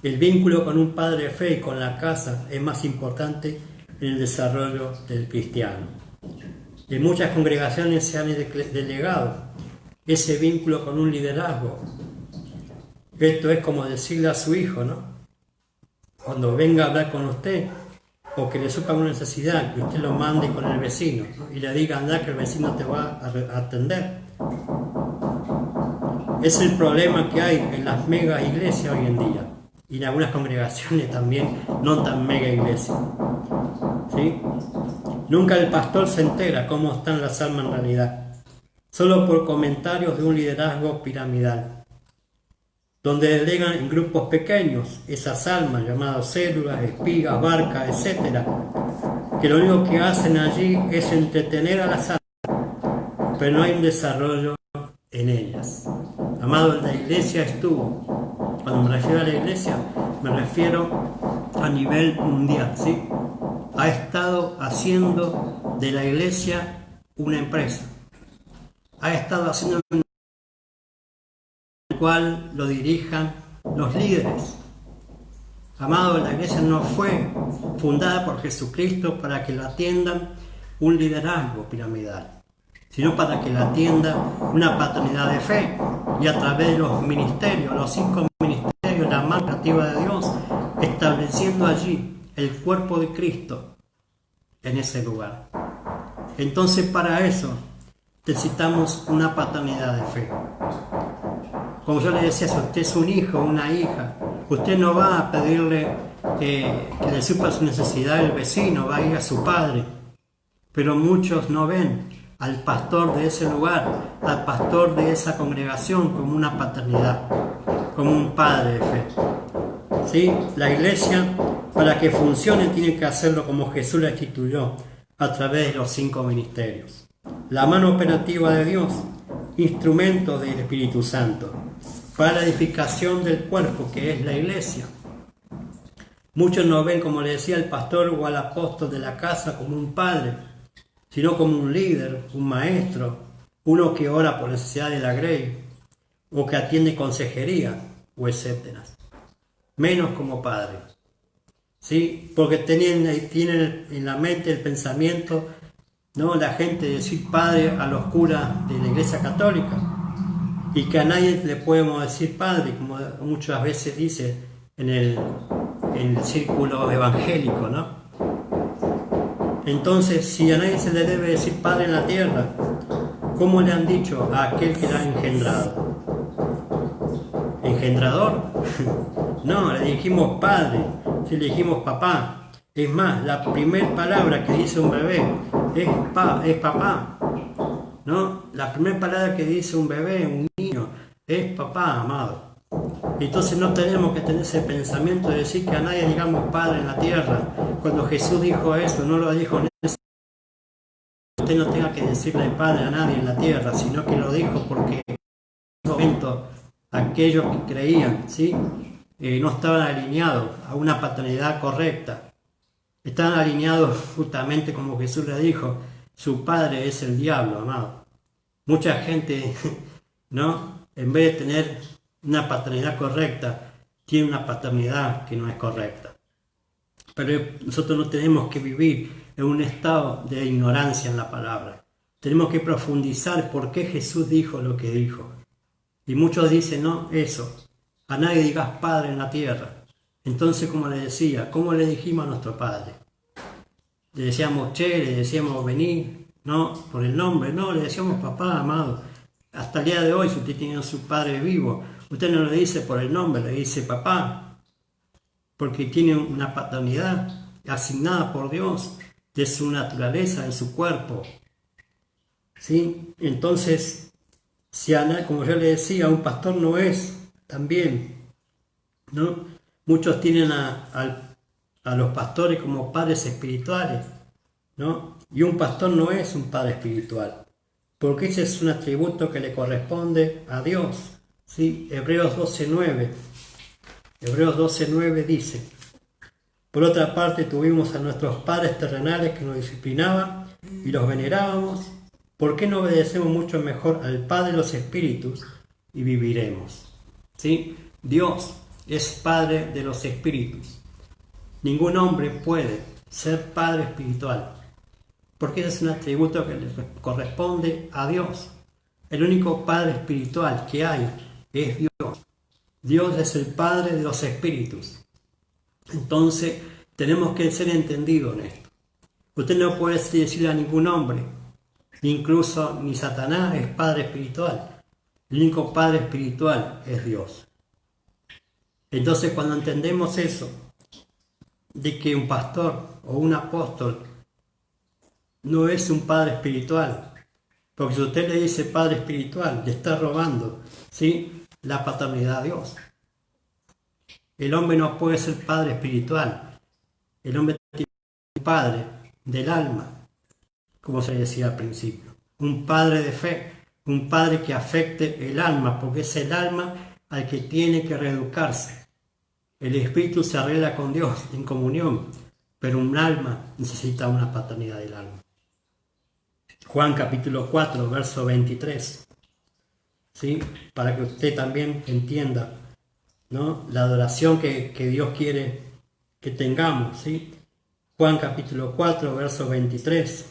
El vínculo con un padre de fe y con la casa es más importante en el desarrollo del cristiano. En muchas congregaciones se han delegado ese vínculo con un liderazgo. Esto es como decirle a su hijo, ¿no?, cuando venga a hablar con usted, o que le supa una necesidad, que usted lo mande con el vecino, ¿no?, y le diga, anda, que el vecino te va a atender. Es el problema que hay en las mega iglesias hoy en día, y en algunas congregaciones también, no tan mega iglesias, ¿sí? Nunca el pastor se entera cómo están las almas en realidad, solo por comentarios de un liderazgo piramidal, donde delegan en grupos pequeños esas almas llamadas células, espigas, barcas, etc., que lo único que hacen allí es entretener a las almas, pero no hay un desarrollo en ellas. Amado, la iglesia estuvo, cuando me refiero a la iglesia, me refiero a nivel mundial, ¿sí? Ha estado haciendo de la iglesia una empresa, ha estado haciendo en el cual lo dirijan los líderes. Amado, la iglesia no fue fundada por Jesucristo para que la atiendan un liderazgo piramidal, sino para que la atienda una paternidad de fe, y a través de los ministerios, los 5 ministerios, la mano creativa de Dios, estableciendo allí el cuerpo de Cristo en ese lugar. Entonces, para eso necesitamos una paternidad de fe. Como yo le decía, si usted es un hijo, una hija, Usted no va a pedirle que le supla su necesidad el vecino, va a ir a su padre. Pero muchos no ven al pastor de ese lugar, al pastor de esa congregación como una paternidad, como un padre de fe. ¿Sí? La iglesia, para que funcione, tiene que hacerlo como Jesús la instituyó, a través de los 5 ministerios. La mano operativa de Dios, instrumentos del Espíritu Santo, para la edificación del cuerpo, que es la iglesia. Muchos no ven, como le decía, al pastor o al apóstol de la casa como un padre, sino como un líder, un maestro, uno que ora por necesidad de la grey, o que atiende consejería, o etcétera. Menos como padre. ¿Sí? Porque tienen en la mente el pensamiento, ¿no? La gente de decir padre a los curas de la Iglesia Católica, y que a nadie le podemos decir padre, como muchas veces dice en el círculo evangélico, ¿no? Entonces, si a nadie se le debe decir padre en la tierra, ¿cómo le han dicho a aquel que la ha engendrado? ¿Engendrador? No, le dijimos padre, si le dijimos papá. Es más, la primera palabra que dice un bebé es papá. ¿No? La primera palabra que dice un bebé, un niño, es papá, amado. Entonces no tenemos que tener ese pensamiento de decir que a nadie digamos padre en la tierra. Cuando Jesús dijo eso, no lo dijo en ese usted no tenga que decirle padre a nadie en la tierra, sino que lo dijo porque en ese momento aquellos que creían, ¿sí? No estaban alineados a una paternidad correcta. Estaban alineados justamente como Jesús le dijo, su padre es el diablo, amado. Mucha gente, ¿no? En vez de tener una paternidad correcta, tiene una paternidad que no es correcta. Pero nosotros no tenemos que vivir en un estado de ignorancia en la palabra. Tenemos que profundizar por qué Jesús dijo lo que dijo. Y muchos dicen, no, eso, a nadie digas padre en la tierra. Entonces, como le decía, ¿cómo le dijimos a nuestro padre? Le decíamos che, le decíamos vení, no, por el nombre, no, le decíamos papá, amado. Hasta el día de hoy, si usted tiene a su padre vivo, usted no le dice por el nombre, le dice papá, porque tiene una paternidad asignada por Dios de su naturaleza, en su cuerpo. ¿Sí? Entonces, si como yo le decía, un pastor no es también, ¿no? Muchos tienen a los pastores como padres espirituales, ¿no? Y un pastor no es un padre espiritual, porque ese es un atributo que le corresponde a Dios, ¿sí? Hebreos 12:9 dice, por otra parte tuvimos a nuestros padres terrenales que nos disciplinaban y los venerábamos, ¿por qué no obedecemos mucho mejor al Padre de los Espíritus y viviremos? ¿Sí? Dios es Padre de los Espíritus. Ningún hombre puede ser Padre espiritual, porque ese es un atributo que le corresponde a Dios. El único Padre espiritual que hay es Dios. Dios es el Padre de los Espíritus. Entonces, tenemos que ser entendidos en esto. Usted no puede decirle a ningún hombre, incluso ni Satanás es Padre espiritual. El único Padre espiritual es Dios. Entonces, cuando entendemos eso, de que un pastor o un apóstol no es un padre espiritual, porque si usted le dice padre espiritual, le está robando, ¿sí?, la paternidad a Dios. El hombre no puede ser padre espiritual. El hombre tiene un padre del alma, como se decía al principio. Un padre de fe, un padre que afecte el alma, porque es el alma al que tiene que reeducarse. El espíritu se arregla con Dios en comunión, pero un alma necesita una paternidad del alma. Juan capítulo 4, verso 23. ¿Sí? Para que usted también entienda, ¿no?, la adoración que Dios quiere que tengamos. ¿Sí? Juan capítulo 4, verso 23.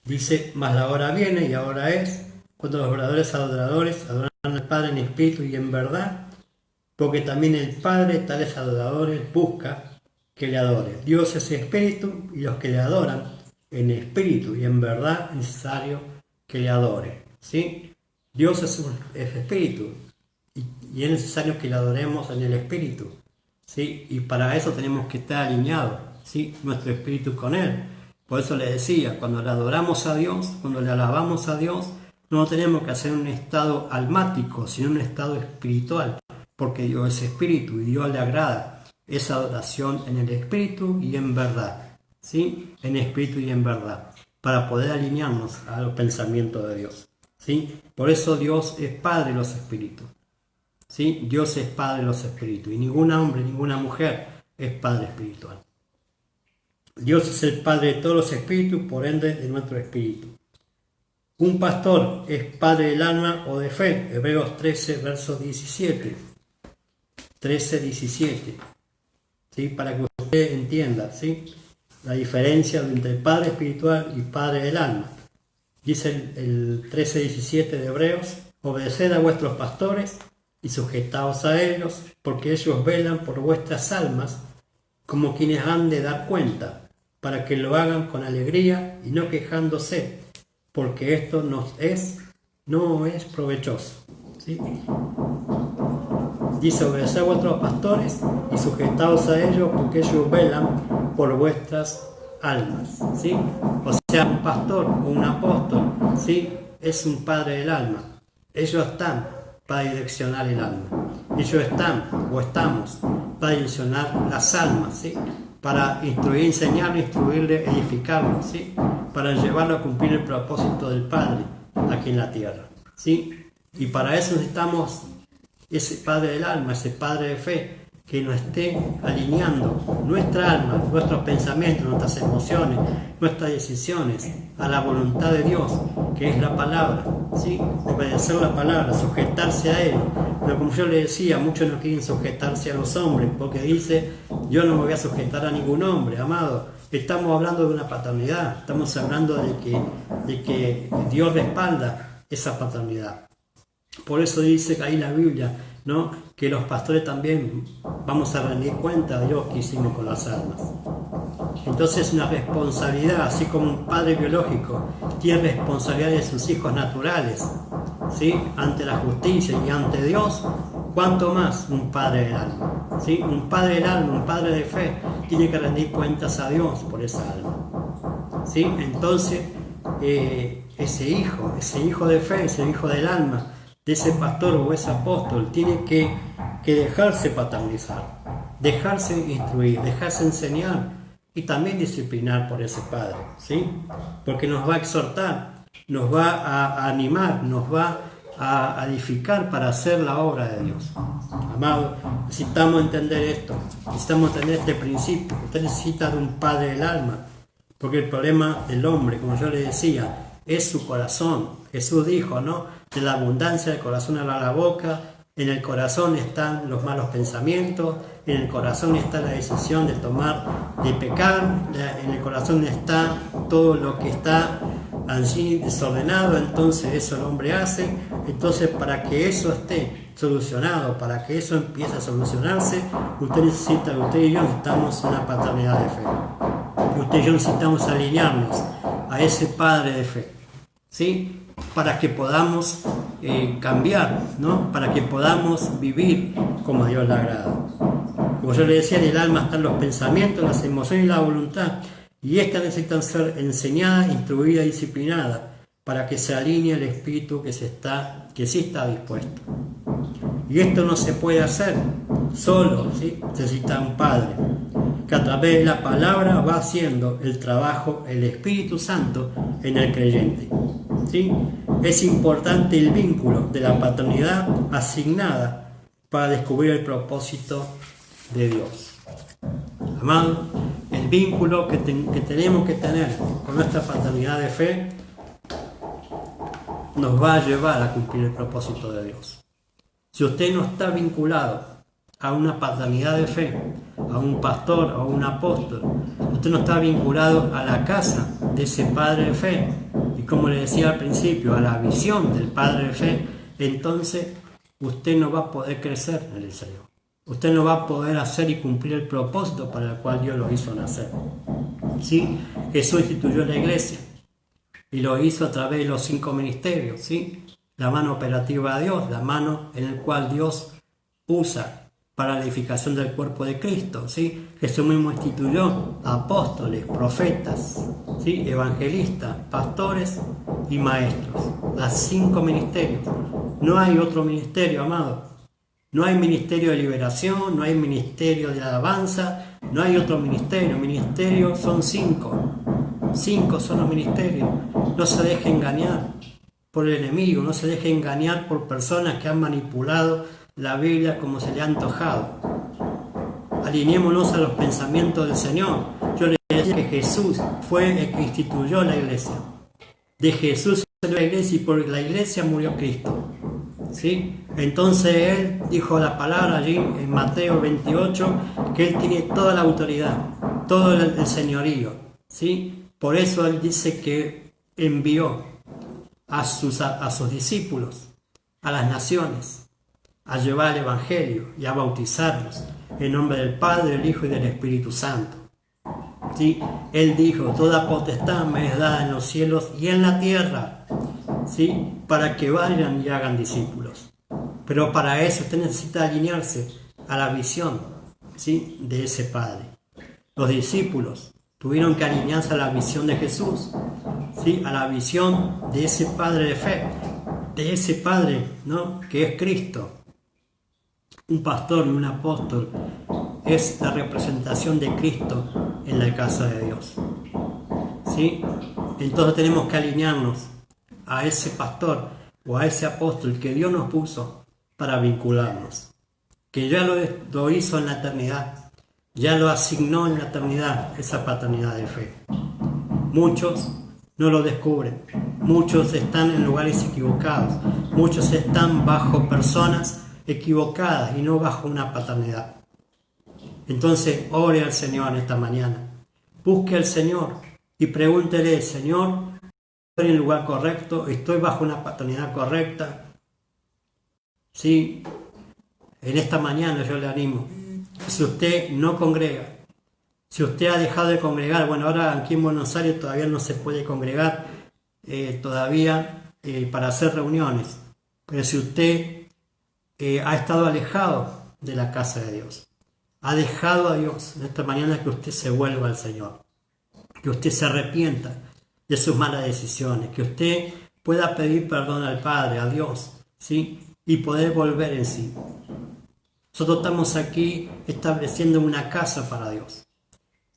Dice, mas la hora viene y ahora es, cuando los verdaderos adoradores adorarán al Padre en espíritu y en verdad, porque también el Padre tales adoradores busca que le adore. Dios es espíritu y los que le adoran en espíritu y en verdad es necesario que le adore. ¿Sí? Dios es espíritu y es necesario que le adoremos en el Espíritu, ¿sí? Y para eso tenemos que estar alineados, ¿sí? Nuestro espíritu con Él. Por eso le decía, cuando le adoramos a Dios, cuando le alabamos a Dios, no tenemos que hacer un estado almático, sino un estado espiritual, porque Dios es espíritu y Dios le agrada esa adoración en el espíritu y en verdad, ¿sí? En espíritu y en verdad, para poder alinearnos a los pensamientos de Dios, ¿sí? Por eso Dios es Padre de los espíritus, ¿sí? Dios es Padre de los espíritus y ningún hombre, ninguna mujer es Padre espiritual. Dios es el Padre de todos los espíritus, por ende de nuestro espíritu. Un pastor es padre del alma o de fe. Hebreos 13, verso 17. 13, 17. ¿Sí? Para que usted entienda, ¿sí? La diferencia entre padre espiritual y padre del alma. Dice el 13, 17 de Hebreos: obedeced a vuestros pastores y sujetaos a ellos, porque ellos velan por vuestras almas como quienes han de dar cuenta, para que lo hagan con alegría y no quejándose, porque esto no es provechoso, ¿sí? Dice: obedeced a vuestros pastores y sujetaos a ellos, porque ellos velan por vuestras almas, ¿sí? O sea, un pastor o un apóstol, ¿sí? Es un padre del alma. Ellos están para direccionar el alma. Ellos están o estamos para direccionar las almas, ¿sí? Para instruir, enseñarle, instruirle, edificarlo, ¿sí? Para llevarlo a cumplir el propósito del Padre aquí en la tierra, ¿sí? Y para eso necesitamos ese Padre del alma, ese Padre de fe, que nos esté alineando nuestra alma, nuestros pensamientos, nuestras emociones, nuestras decisiones a la voluntad de Dios, que es la palabra, ¿sí? Obedecer la palabra, sujetarse a Él. Pero como yo le decía, muchos no quieren sujetarse a los hombres, porque dice: yo no me voy a sujetar a ningún hombre, amado. Estamos hablando de una paternidad, estamos hablando de que Dios respalda esa paternidad. Por eso dice que ahí la Biblia, ¿no?, que los pastores también vamos a rendir cuenta de Dios que hicimos con las almas. Entonces es una responsabilidad, así como un padre biológico tiene responsabilidad de sus hijos naturales, ¿sí?, ante la justicia y ante Dios, cuanto más un padre del alma, ¿sí? Un padre del alma, un padre de fe, tiene que rendir cuentas a Dios por esa alma, ¿sí? Entonces ese hijo de fe, ese hijo del alma, de ese pastor o ese apóstol, tiene que dejarse paternizar, dejarse instruir, dejarse enseñar y también disciplinar por ese padre, ¿sí? Porque nos va a exhortar, nos va a animar, nos va a edificar para hacer la obra de Dios. Amado, necesitamos entender esto, necesitamos entender este principio. Usted necesita de un padre del alma, porque el problema del hombre, como yo le decía, es su corazón. Jesús dijo, ¿no?, de la abundancia del corazón habla la boca. En el corazón están los malos pensamientos, en el corazón está la decisión de pecar, en el corazón está todo lo que está allí desordenado, entonces eso el hombre hace. Entonces, para que eso esté solucionado, para que eso empiece a solucionarse, usted y yo necesitamos una paternidad de fe. Usted y yo necesitamos alinearnos a ese Padre de fe, ¿sí?, para que podamos cambiar, ¿no?, para que podamos vivir como a Dios le agrada. Como yo le decía, en el alma están los pensamientos, las emociones y la voluntad, y estas necesitan ser enseñadas, instruidas, disciplinadas, para que se alinee el espíritu que sí está dispuesto. Y esto no se puede hacer solo, ¿sí? Necesita un Padre, que a través de la palabra va haciendo el trabajo, el Espíritu Santo en el creyente, ¿sí? Es importante el vínculo de la paternidad asignada para descubrir el propósito de Dios. Amado, el vínculo que tenemos que tener con nuestra paternidad de fe nos va a llevar a cumplir el propósito de Dios. Si usted no está vinculado a una paternidad de fe, a un pastor o a un apóstol, usted no está vinculado a la casa de ese Padre de fe, y como le decía al principio, a la visión del Padre de fe, entonces usted no va a poder crecer en el Señor. Usted no va a poder hacer y cumplir el propósito para el cual Dios lo hizo nacer, ¿sí? Jesús instituyó la iglesia y lo hizo a través de los 5 ministerios, ¿sí? la mano operativa de Dios, la mano en la cual Dios usa para la edificación del cuerpo de Cristo, ¿sí? Jesús mismo instituyó apóstoles, profetas, ¿sí? Evangelistas, pastores y maestros. Los 5 ministerios. No hay otro ministerio, amado. No hay ministerio de liberación, no hay ministerio de alabanza, no hay otro ministerio. Ministerios son 5. 5 son los ministerios. No se deje engañar por el enemigo, no se deje engañar por personas que han manipulado la Biblia como se le ha antojado. Alineémonos a los pensamientos del Señor. Yo le decía que Jesús fue el que instituyó la iglesia. De Jesús salió la iglesia y por la iglesia murió Cristo. ¿Sí? Entonces Él dijo la palabra allí en Mateo 28 que Él tiene toda la autoridad, todo el señorío. ¿Sí? Por eso Él dice que envió a sus discípulos, a las naciones, a llevar el Evangelio y a bautizarlos en nombre del Padre, del Hijo y del Espíritu Santo. ¿Sí? Él dijo, toda potestad me es dada en los cielos y en la tierra, ¿sí? Para que vayan y hagan discípulos. Pero para eso usted necesita alinearse a la visión, ¿sí? De ese Padre. Los discípulos tuvieron que alinearse a la visión de Jesús, ¿sí? A la visión de ese Padre de fe, de ese Padre, ¿no? Que es Cristo. Un pastor y un apóstol es la representación de Cristo en la casa de Dios. ¿Sí? Entonces tenemos que alinearnos a ese pastor o a ese apóstol que Dios nos puso para vincularnos. Que ya lo hizo en la eternidad, ya lo asignó en la eternidad, esa paternidad de fe. Muchos no lo descubren, muchos están en lugares equivocados, muchos están bajo personas equivocadas y no bajo una paternidad. Entonces ore al Señor esta mañana, busque al Señor y pregúntele, Señor, ¿estoy en el lugar correcto? ¿Estoy bajo una paternidad correcta? Sí, en esta mañana yo le animo. Si usted no congrega, si usted ha dejado de congregar, bueno, ahora aquí en Buenos Aires todavía no se puede congregar para hacer reuniones, pero si usted ha estado alejado de la casa de Dios, ha dejado a Dios, en esta mañana que usted se vuelva al Señor, que usted se arrepienta de sus malas decisiones, que usted pueda pedir perdón al Padre, a Dios, ¿sí? Y poder volver en sí. Nosotros estamos aquí estableciendo una casa para Dios,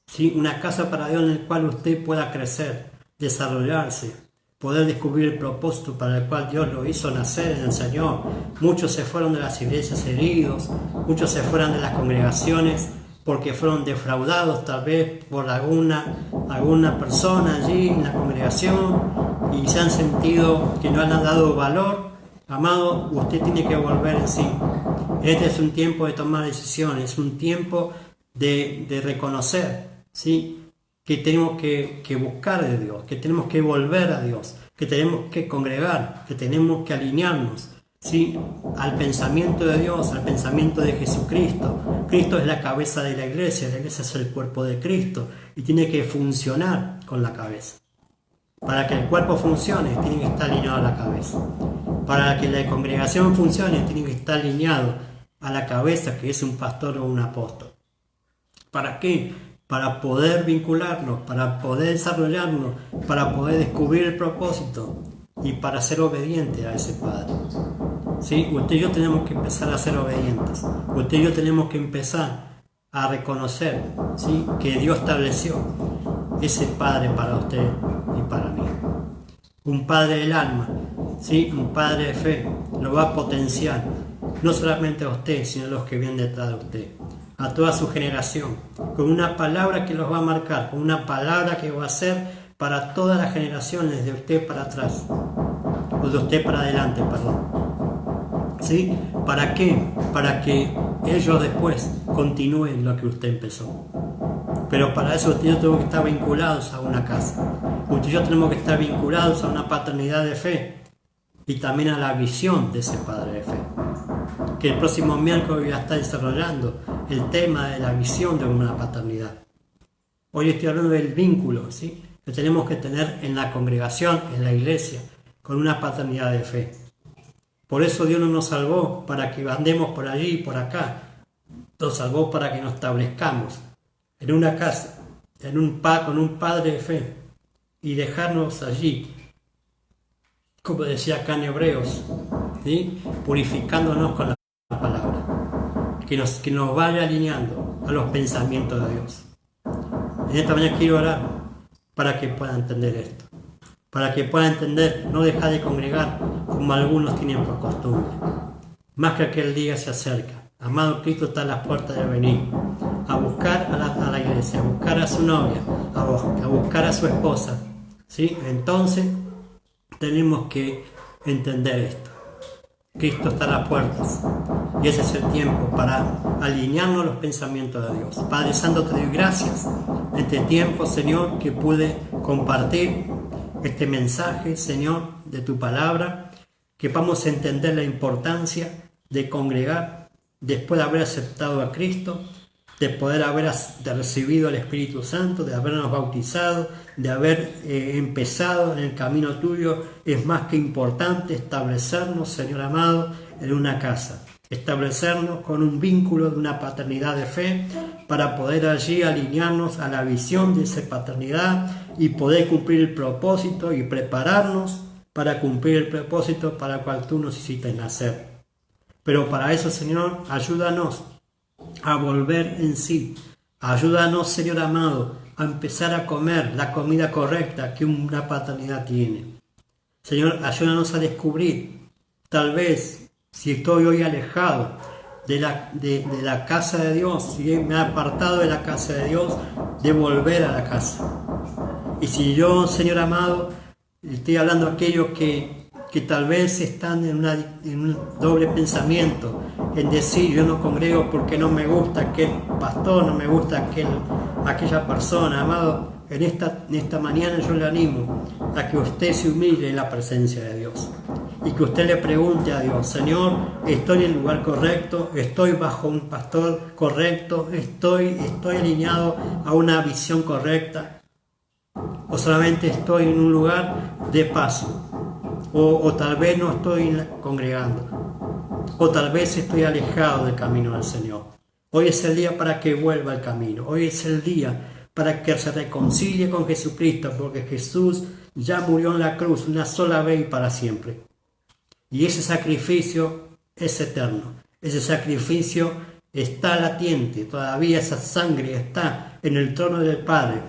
¿sí? Una casa para Dios en la cual usted pueda crecer, desarrollarse, poder descubrir el propósito para el cual Dios lo hizo nacer en el Señor. Muchos se fueron de las iglesias heridos, muchos se fueron de las congregaciones porque fueron defraudados tal vez por alguna persona allí en la congregación y se han sentido que no han dado valor. Amado, usted tiene que volver en sí. Este es un tiempo de tomar decisiones, es un tiempo de reconocer, ¿sí? Que tenemos que buscar de Dios, que tenemos que volver a Dios, que tenemos que congregar, que tenemos que alinearnos, ¿sí? Al pensamiento de Dios, al pensamiento de Jesucristo. Cristo es la cabeza de la iglesia es el cuerpo de Cristo y tiene que funcionar con la cabeza. Para que el cuerpo funcione, tiene que estar alineado a la cabeza. Para que la congregación funcione, tiene que estar alineado a la cabeza, que es un pastor o un apóstol. ¿Para qué? Para poder vincularnos, para poder desarrollarnos, para poder descubrir el propósito y para ser obediente a ese Padre. ¿Sí? Usted y yo tenemos que empezar a ser obedientes. Usted y yo tenemos que empezar a reconocer, ¿sí? Que Dios estableció ese Padre para usted y para mí. Un Padre del alma, ¿sí? Un Padre de fe, lo va a potenciar, no solamente a usted, sino a los que vienen detrás de usted, a toda su generación, con una palabra que los va a marcar, con una palabra que va a ser para todas las generaciones, de usted para atrás, o de usted para adelante, perdón. ¿Sí? ¿Para qué? Para que ellos después continúen lo que usted empezó. Pero para eso usted y yo tenemos que estar vinculados a una casa. Usted y yo tenemos que estar vinculados a una paternidad de fe y también a la visión de ese Padre de fe. Que el próximo miércoles voy a estar desarrollando el tema de la visión de una paternidad. Hoy estoy hablando del vínculo, ¿sí? Que tenemos que tener en la congregación, en la iglesia, con una paternidad de fe. Por eso Dios no nos salvó para que andemos por allí y por acá. Nos salvó para que nos establezcamos en una casa, con un padre de fe, y dejarnos allí, como decía acá en Hebreos, ¿sí? Purificándonos con la palabra, que nos vaya alineando a los pensamientos de Dios. En esta mañana quiero orar para que pueda entender esto, para que pueda entender, no dejar de congregar como algunos tienen por costumbre, más que aquel día se acerca. Amado, Cristo está a las puertas de venir a buscar a la iglesia, a buscar a su novia, a buscar a su esposa, ¿sí? Entonces tenemos que entender esto. Cristo está a las puertas y ese es el tiempo para alinearnos a los pensamientos de Dios. Padre Santo, te doy gracias en este tiempo, Señor, que pude compartir este mensaje, Señor, de tu palabra, que vamos a entender la importancia de congregar después de haber aceptado a Cristo, de poder haber recibido el Espíritu Santo, de habernos bautizado, de haber empezado en el camino tuyo. Es más que importante establecernos, Señor amado, en una casa, establecernos con un vínculo de una paternidad de fe para poder allí alinearnos a la visión de esa paternidad y poder cumplir el propósito y prepararnos para cumplir el propósito para el cual tú nos hiciste nacer. Pero para eso, Señor, ayúdanos a volver en sí. Ayúdanos, Señor amado, a empezar a comer la comida correcta que una paternidad tiene. Señor, ayúdanos a descubrir, tal vez, si estoy hoy alejado de la casa de Dios, si me he apartado de la casa de Dios, de volver a la casa. Y si yo, Señor amado, estoy hablando a aquellos que tal vez están en un doble pensamiento, en decir, yo no congrego porque no me gusta aquel pastor, no me gusta aquella persona. Amado, en esta mañana yo le animo a que usted se humille en la presencia de Dios y que usted le pregunte a Dios: Señor, ¿estoy en el lugar correcto? ¿Estoy bajo un pastor correcto? ¿Estoy alineado a una visión correcta? ¿O solamente estoy en un lugar de paso? O tal vez no estoy congregando, o tal vez estoy alejado del camino del Señor. Hoy es el día para que vuelva al camino, hoy es el día para que se reconcilie con Jesucristo, porque Jesús ya murió en la cruz una sola vez y para siempre. Y ese sacrificio es eterno, ese sacrificio está latente, todavía esa sangre está en el trono del Padre,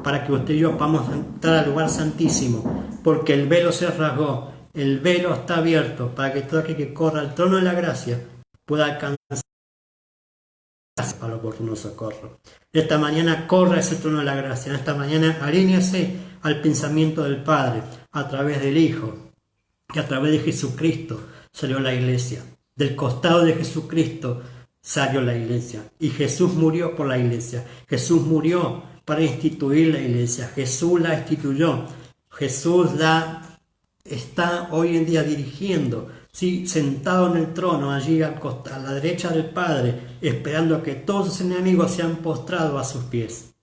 para que usted y yo vamos a entrar al lugar santísimo, porque el velo se rasgó, el velo está abierto, para que todo aquel que corra al trono de la gracia pueda alcanzar para el oportuno socorro. Esta mañana corra ese trono de la gracia, esta mañana alíñese al pensamiento del Padre a través del Hijo, que a través de Jesucristo salió la iglesia. Del costado de Jesucristo salió la iglesia, y Jesús murió por la iglesia. Jesús murió para instituir la iglesia. Jesús la instituyó. Jesús está hoy en día dirigiendo, ¿sí? Sentado en el trono, allí a la derecha del Padre, esperando a que todos sus enemigos sean postrados a sus pies.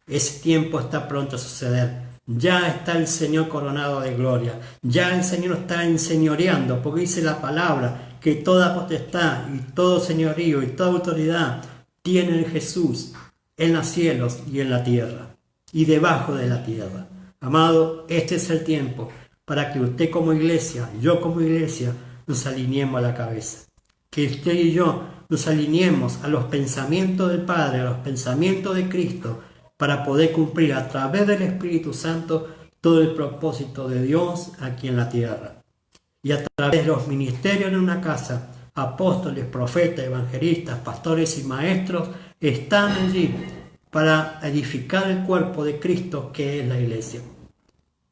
Ese tiempo está pronto a suceder. Ya está el Señor coronado de gloria. Ya el Señor está enseñoreando, porque dice la palabra que toda potestad y todo señorío y toda autoridad tiene en Jesús, en los cielos y en la tierra, y debajo de la tierra. Amado, este es el tiempo para que usted como iglesia, yo como iglesia, nos alineemos a la cabeza. Que usted y yo nos alineemos a los pensamientos del Padre, a los pensamientos de Cristo, para poder cumplir a través del Espíritu Santo todo el propósito de Dios aquí en la tierra. Y a través de los ministerios en una casa, apóstoles, profetas, evangelistas, pastores y maestros están allí para edificar el cuerpo de Cristo, que es la iglesia,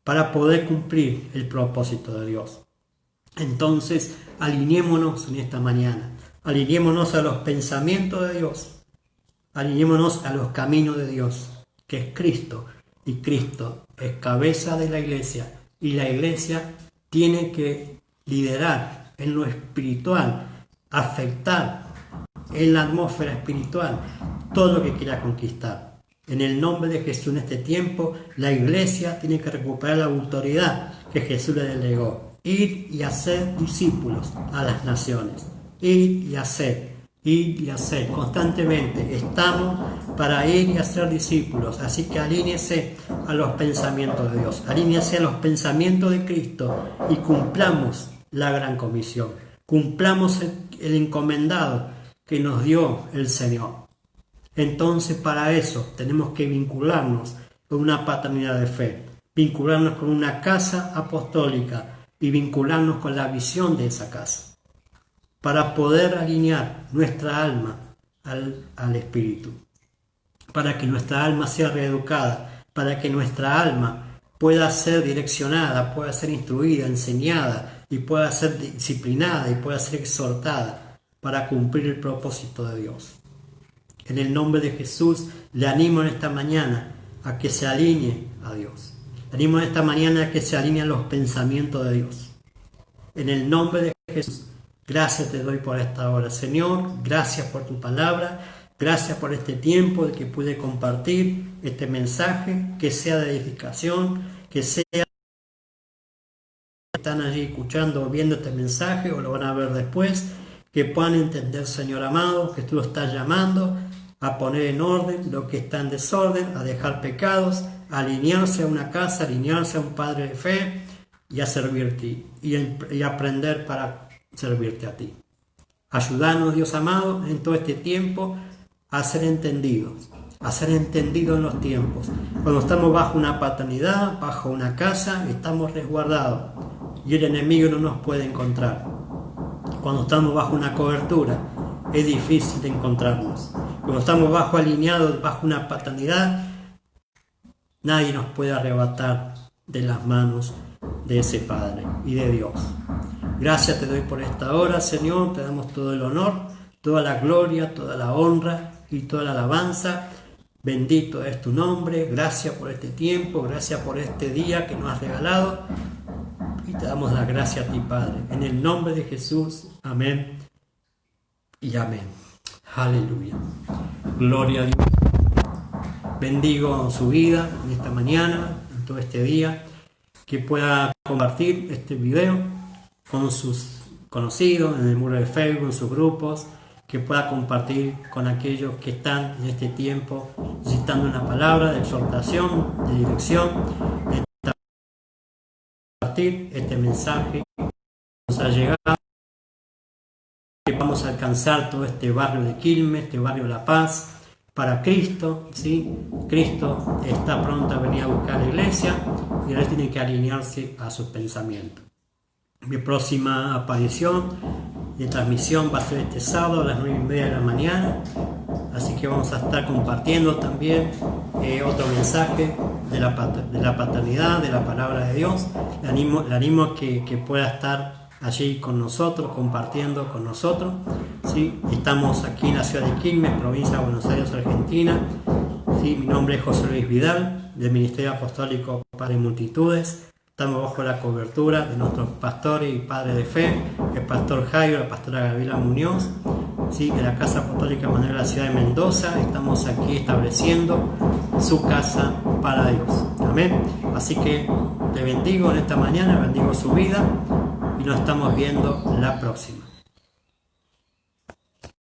para poder cumplir el propósito de Dios. Entonces, alineémonos en esta mañana, alineémonos a los pensamientos de Dios, alineémonos a los caminos de Dios, que es Cristo, y Cristo es cabeza de la iglesia, y la iglesia tiene que liderar en lo espiritual, afectar en la atmósfera espiritual todo lo que quiera conquistar. En el nombre de Jesús, en este tiempo, la iglesia tiene que recuperar la autoridad que Jesús le delegó. Ir y hacer discípulos a las naciones. Ir y hacer. Ir y hacer. Constantemente estamos para ir y hacer discípulos. Así que alíñese a los pensamientos de Dios. Alíñese a los pensamientos de Cristo y cumplamos la gran comisión. Cumplamos el encomendado que nos dio el Señor. Entonces, para eso tenemos que vincularnos con una paternidad de fe, vincularnos con una casa apostólica y vincularnos con la visión de esa casa, para poder alinear nuestra alma al Espíritu, para que nuestra alma sea reeducada, para que nuestra alma pueda ser direccionada, pueda ser instruida, enseñada y pueda ser disciplinada y pueda ser exhortada para cumplir el propósito de Dios. En el nombre de Jesús, le animo en esta mañana a que se alinee a Dios. Le animo en esta mañana a que se alinee a los pensamientos de Dios. En el nombre de Jesús, gracias te doy por esta hora. Señor, gracias por tu palabra. Gracias por este tiempo de que pude compartir este mensaje, que sea de edificación, que sea están allí escuchando o viendo este mensaje o lo van a ver después, que puedan entender, Señor amado, que tú lo estás llamando a poner en orden lo que está en desorden, a dejar pecados, a alinearse a una casa, a alinearse a un Padre de fe y a servirte y aprender para servirte a ti. Ayúdanos, Dios amado, en todo este tiempo a ser entendidos en los tiempos. Cuando estamos bajo una paternidad, bajo una casa, estamos resguardados y el enemigo no nos puede encontrar. Cuando estamos bajo una cobertura, es difícil de encontrarnos. Cuando estamos alineados bajo una paternidad, nadie nos puede arrebatar de las manos de ese Padre y de Dios. Gracias te doy por esta hora, Señor. Te damos todo el honor, toda la gloria, toda la honra y toda la alabanza. Bendito es tu nombre. Gracias por este tiempo, gracias por este día que nos has regalado. Y te damos la gracia a ti, Padre. En el nombre de Jesús. Amén y amén. Aleluya. Gloria a Dios. Bendigo su vida en esta mañana, en todo este día. Que pueda compartir este video con sus conocidos, en el muro de Facebook, en sus grupos. Que pueda compartir con aquellos que están en este tiempo necesitando una palabra de exhortación, de dirección. Compartir este mensaje nos ha llegado, que vamos a alcanzar todo este barrio de Quilmes, este barrio de La Paz, para Cristo, ¿sí? Cristo está pronto a venir a buscar a la iglesia y ahora tiene que alinearse a sus pensamientos. Mi próxima aparición de transmisión va a ser este sábado a las 9:30 de la mañana, así que vamos a estar compartiendo también otro mensaje de la paternidad, de la palabra de Dios. Le animo a que pueda estar allí con nosotros, compartiendo con nosotros, ¿sí? Estamos aquí en la ciudad de Quilmes, provincia de Buenos Aires, Argentina, ¿sí? Mi nombre es José Luis Vidal, del Ministerio Apostólico Padre Multitudes. Estamos bajo la cobertura de nuestros pastores y padres de fe, el pastor Jairo, la pastora Gabriela Muñoz, ¿sí? De la Casa Apostólica Manuel de la ciudad de Mendoza. Estamos aquí estableciendo su casa para Dios. Amén. Así que te bendigo en esta mañana, bendigo su vida y nos estamos viendo la próxima.